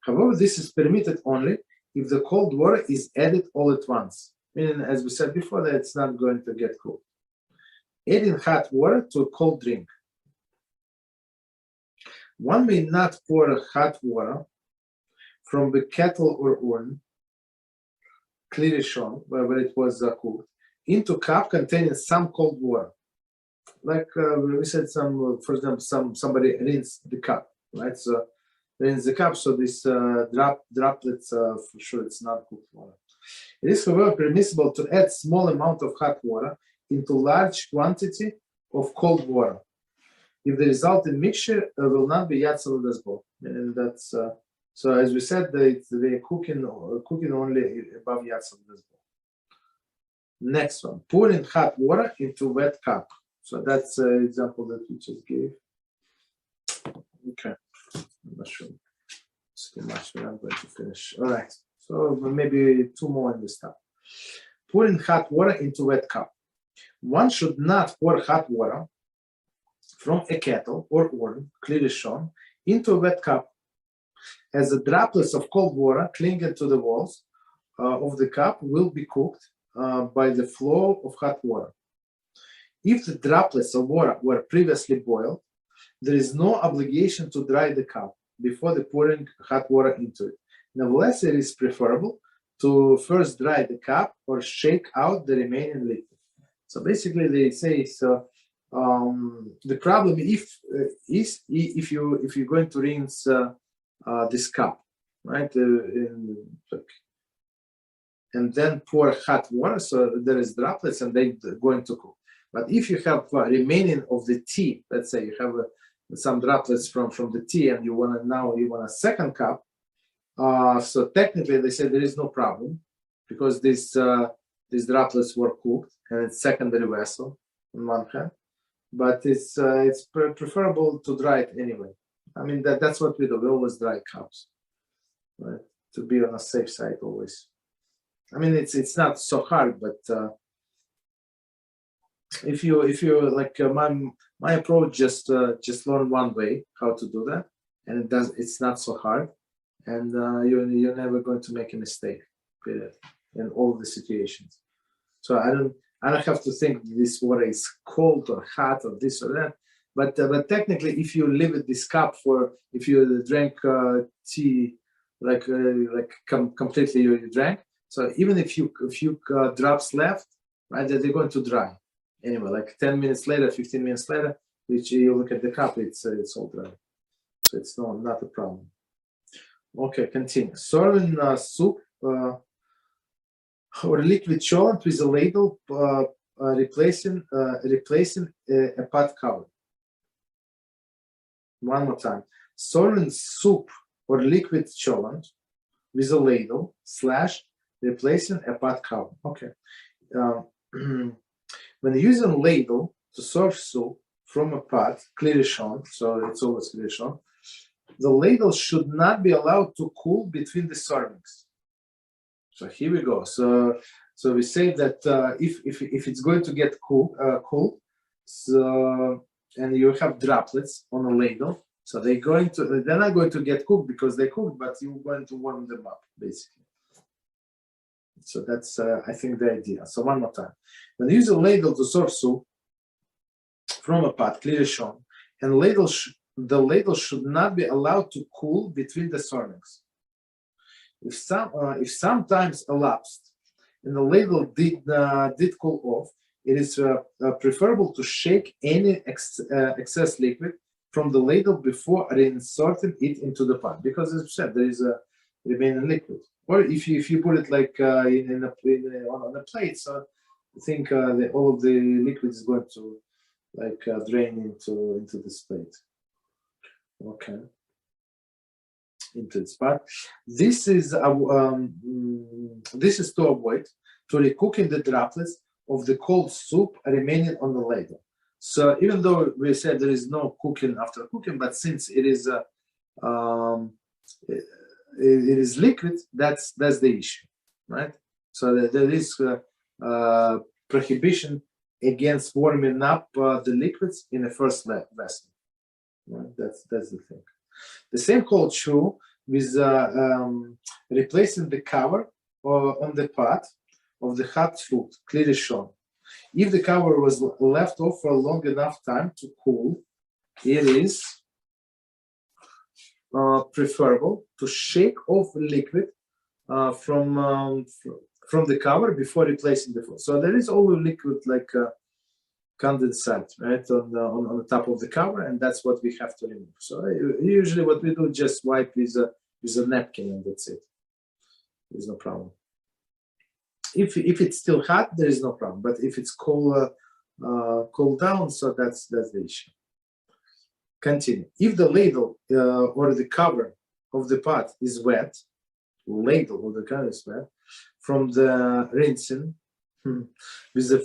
However, this is permitted only if the cold water is added all at once. meaning, as we said before, that it's not going to get cold. Adding hot water to a cold drink. One may not pour hot water from the kettle or urn, Haloshon, where it was cooked, into cup containing some cold water. Like we said, for example, somebody rinsed the cup, right? So rinse the cup, so this droplets, for sure, it's not cooked water. It is, however, permissible to add small amount of hot water into large quantity of cold water, if the resulting mixture will not be yatzel dasbo. And that's so. As we said, they're cooking only above yatzel dasbo. Next one, pouring hot water into wet cup. So that's an example that we just gave. Okay, I'm not sure. It's too much. We're not going to finish. All right. So maybe two more in this stuff. Pouring hot water into wet cup. One should not pour hot water from a kettle or urn, clearly shown, into a wet cup, as the droplets of cold water clinging to the walls of the cup will be cooked by the flow of hot water. If the droplets of water were previously boiled, there is no obligation to dry the cup before the pouring hot water into it. Nevertheless, it is preferable to first dry the cup or shake out the remaining liquid. So basically, they say so. The problem is if you're going to rinse this cup, right, and then pour hot water, so there is droplets and they're going to cook. But if you have remaining of the tea, let's say you have some droplets from the tea, and you want a second cup, so technically they say there is no problem because these droplets were cooked and it's secondary vessel on one hand. But it's preferable to dry it anyway. I mean that's what we do. We always dry cups, right? To be on a safe side always. I mean it's not so hard, but if you like my approach, just learn one way how to do that, and it's not so hard, and you're never going to make a mistake, period, in all the situations. So I don't have to think this water is cold or hot or this or that, but technically if you leave it this cup if you drank tea completely you drank, so even if you drops left, right, they're going to dry anyway, like 10 minutes later, 15 minutes later, which you look at the cup, it's all dry. So it's not a problem. Okay, continue. Serving soup or liquid cholent with a ladle, replacing a pot cover. One more time. Serving soup or liquid cholent with a ladle / replacing a pot cover. Okay. When using ladle to serve soup from a pot, clearly shown, so it's always clearly shown, the ladle should not be allowed to cool between the servings. So here we go. So we say that if it's going to get cool, so and you have droplets on a ladle, so they're not going to get cooked because they cooked, but you're going to warm them up basically. So that's I think the idea. So one more time. When you use a ladle to serve soup from a pot, clearly shown, and the ladle should not be allowed to cool between the servings. If some times elapsed and the ladle did cool off, it is preferable to shake any excess liquid from the ladle before reinserting it into the pot, because as I said, there is a remaining liquid. Or if you put it like on a plate, so I think all of the liquid is going to drain into this plate. Okay, into its pot. This is to avoid recooking the droplets of the cold soup remaining on the ladle. So even though we said there is no cooking after cooking, but since it is it is liquid, that's the issue, right? So there is prohibition against warming up the liquids in the first vessel. Right? That's the thing. The same holds true with replacing the cover on the pot of the hot food, clearly shown. If the cover was left off for a long enough time to cool, it is preferable to shake off liquid from the cover before replacing the food. So there is always liquid like condensate, right, on the top of the cover, and that's what we have to remove. So usually what we do, just wipe with a napkin, and that's it. There's no problem. If it's still hot, there is no problem. But if it's cool down, so that's the issue. Continue. If the ladle or the cover of the pot is wet, ladle or the cover is wet, from the rinsing with the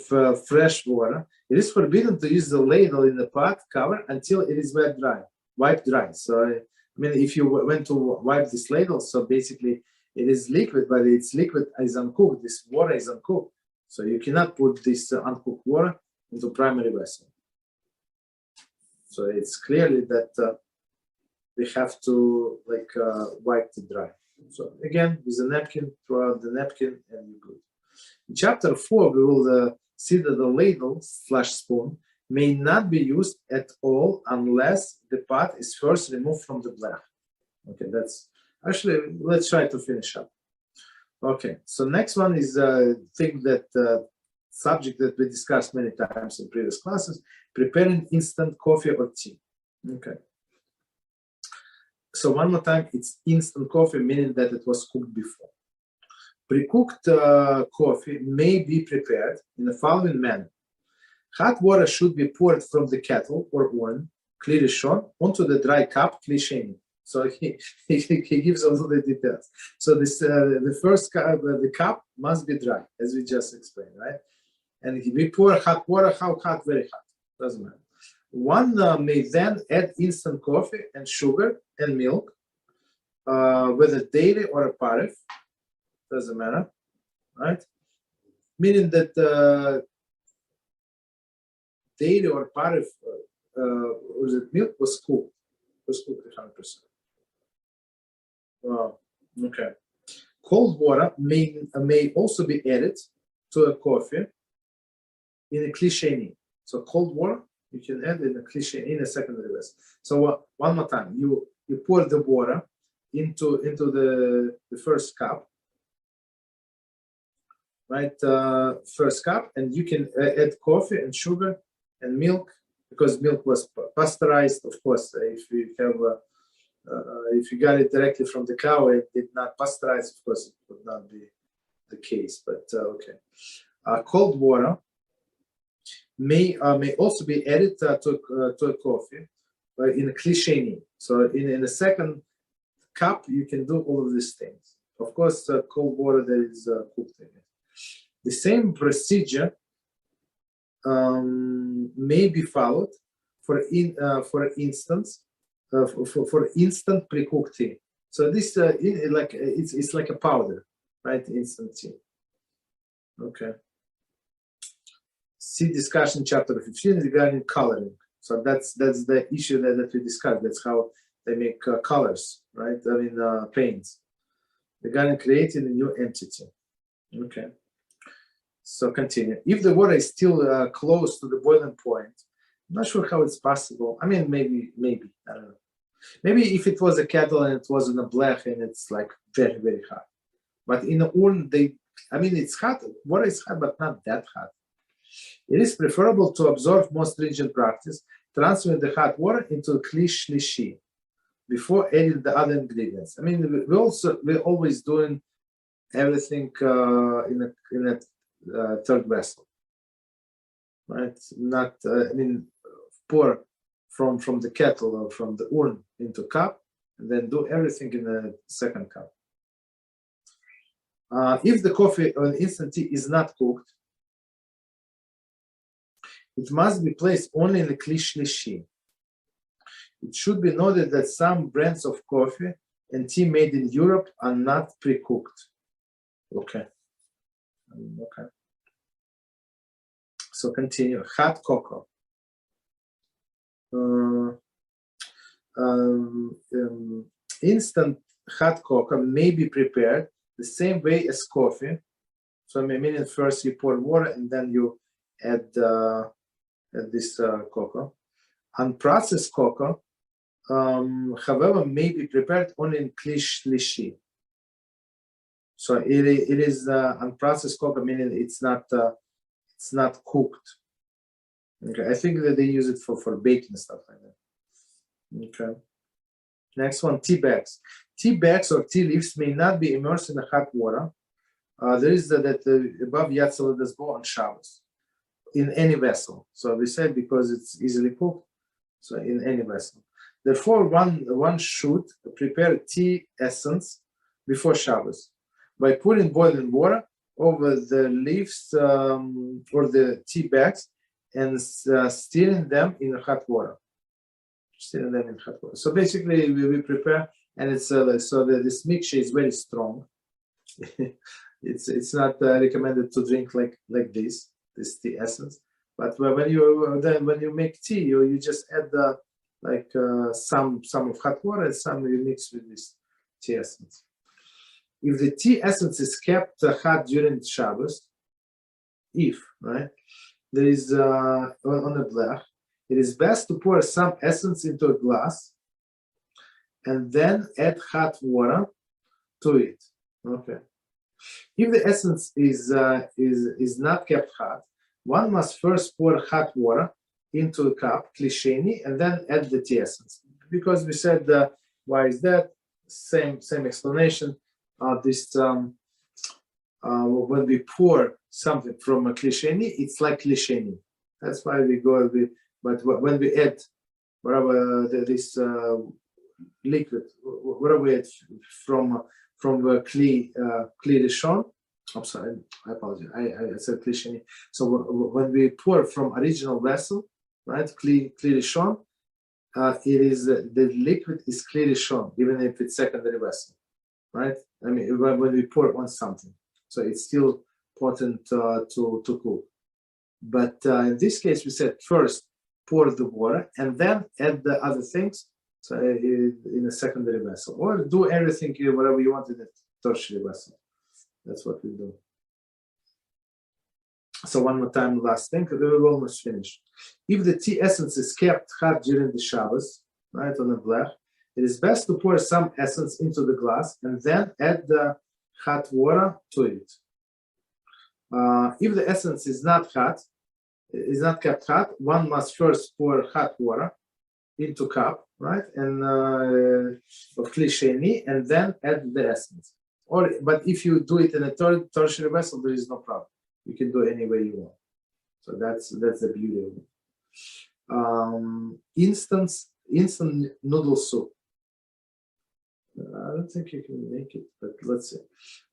fresh water, it is forbidden to use the ladle in the pot cover until it is wiped dry. So, I mean, if you went to wipe this ladle, so basically it is liquid, but its liquid is uncooked. This water is uncooked. So you cannot put this uncooked water into primary vessel. So it's clearly that we have to wipe it dry. So again, with a napkin, throw out the napkin, and you're good. In chapter 4, we will see that the ladle/spoon may not be used at all unless the pot is first removed from the blech. Okay, that's actually, let's try to finish up. Okay, so next one is subject that we discussed many times in previous classes, preparing instant coffee or tea. Okay. So one more time, it's instant coffee, meaning that it was cooked before. Pre-cooked coffee may be prepared in the following manner. Hot water should be poured from the kettle or urn, clearly shown, onto the dry cup, cliche. So he gives all the details. So this the first cup, the cup must be dry, as we just explained, right? And if we pour hot water, how hot? Very hot. Doesn't matter. One may then add instant coffee and sugar and milk, whether daily or a parif. Doesn't matter, right? Meaning that daily or parif, was it milk, was cooked. Was cooked 100%. Wow. Okay. Cold water may also be added to a coffee in a cliche. So cold water you can add in a cliche in a secondary vessel. So one more time, you pour the water into the first cup, right? First cup, and you can add coffee and sugar and milk, because milk was pasteurized. Of course, if you have if you got it directly from the cow, it did not pasteurize. Of course, it would not be the case. But okay, cold water may also be added to a coffee in a cliche. So in a second cup, you can do all of these things. Of course, cold water that is cooked in it. The same procedure may be followed for instance for instant pre-cooked tea. So this it's like a powder, right? Instant tea. Okay. See discussion chapter 15 regarding coloring. So that's the issue that we discussed. That's how they make colors, right? I mean paints. Regarding creating a new entity. Okay. So continue. If the water is still close to the boiling point, I'm not sure how it's possible. I mean, maybe, I don't know. Maybe if it was a kettle and it was in a blech and it's like very, very hot. But in the urn, it's hot. Water is hot, but not that hot. It is preferable to observe more stringent practice, transferring the hot water into a kli shlishi before adding the other ingredients. I mean, we're always doing everything in a third vessel, right? Not, pour from the kettle or from the urn into cup, and then do everything in the second cup. If the coffee or instant tea is not cooked, it must be placed only in the kli shlishi. It should be noted that some brands of coffee and tea made in Europe are not pre-cooked. Okay. Okay. So continue. Hot cocoa. Instant hot cocoa may be prepared the same way as coffee So meaning first you pour water and then you add this cocoa. Unprocessed cocoa, however, may be prepared only in kli shlishi. So it is unprocessed cocoa, meaning it's not cooked. Okay, I think that they use it for baking stuff like that. Okay. Next one, tea bags. Tea bags or tea leaves may not be immersed in the hot water. There is that above Yatzel go on Shabbos in any vessel. So we said because it's easily cooked, so in any vessel. Therefore, one should prepare tea essence before Shabbos by putting boiling water over the leaves or the tea bags and stirring them in hot water. So basically, we prepare, and it's so that this mixture is very strong. It's not recommended to drink like this tea essence. But when you make tea, you just add some of hot water and some you mix with this tea essence. If the tea essence is kept hot during Shabbos, there is on a blech, it is best to pour some essence into a glass and then add hot water to it. Okay. If the essence is not kept hot, one must first pour hot water into a cup, klisheni, and then add the tea essence. Because we said, why is that? Same explanation. When we pour something from a klisheni, it's like klisheni. That's why we go. But when we add whatever this liquid, whatever we add from the kli rishon, I'm sorry, I apologize. I said klisheni. So when we pour from original vessel, right, kli rishon, it is the liquid is kli rishon, even if it's secondary vessel, right? I mean, when we pour on something, so it's still important to cook. But in this case, we said first pour the water and then add the other things, so in a secondary vessel, or do everything whatever you want in a tertiary vessel. That's what we do. So one more time, last thing, we're almost finished. If the tea essence is kept hot during the Shabbos, right, on the blech, it is best to pour some essence into the glass and then add the hot water to it. If the essence is not kept hot, one must first pour hot water into cup, right, and of klisheni, and then add the essence. But if you do it in a tertiary vessel, there is no problem. You can do it any way you want. So that's the beauty of it. Instant noodle soup. I don't think you can make it, but let's see.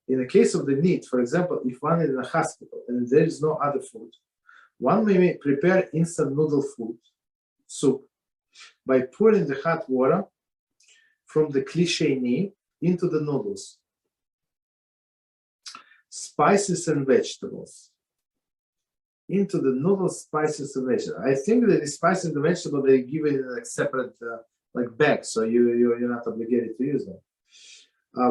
In the case of the need, for example, if one is in a hospital and there is no other food, one may prepare instant noodle soup by pouring the hot water from the klisheni into the noodles, spices and vegetables. Into the noodles, spices and vegetables. I think that the spices and the vegetables, they give it in like separate bags, so you're not obligated to use them.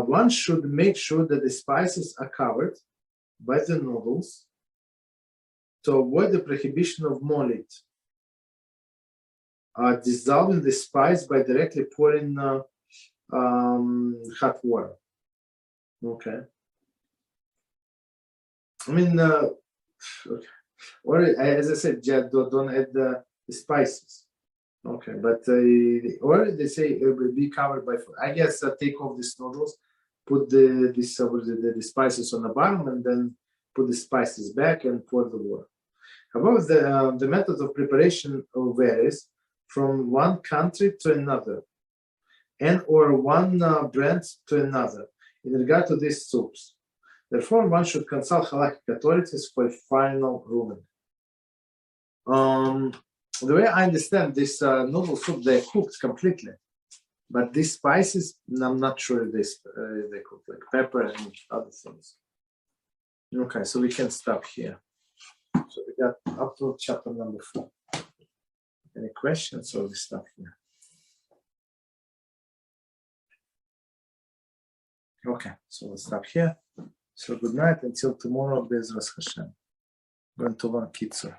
One should make sure that the spices are covered by the noodles to avoid the prohibition of molit. Dissolving the spice by directly pouring hot water. Okay. I mean, okay. Or as I said, don't add the spices. Okay, but or they say it will be covered by food. I guess take off these noodles, put the spices on the bottom, and then put the spices back and pour the water. However, the method of preparation varies from one country to another, and or one brand to another in regard to these soups. Therefore, one should consult halakhic authorities for final ruling. The way I understand this noodle soup, they're cooked completely, but these spices, I'm not sure they cook, like pepper and other things. Okay, so we can stop here. So we got up to chapter number 4. Any questions, or we stop here? Okay, so we'll stop here. So good night until tomorrow, Beezrat HaShem. Going to learn Kitzur.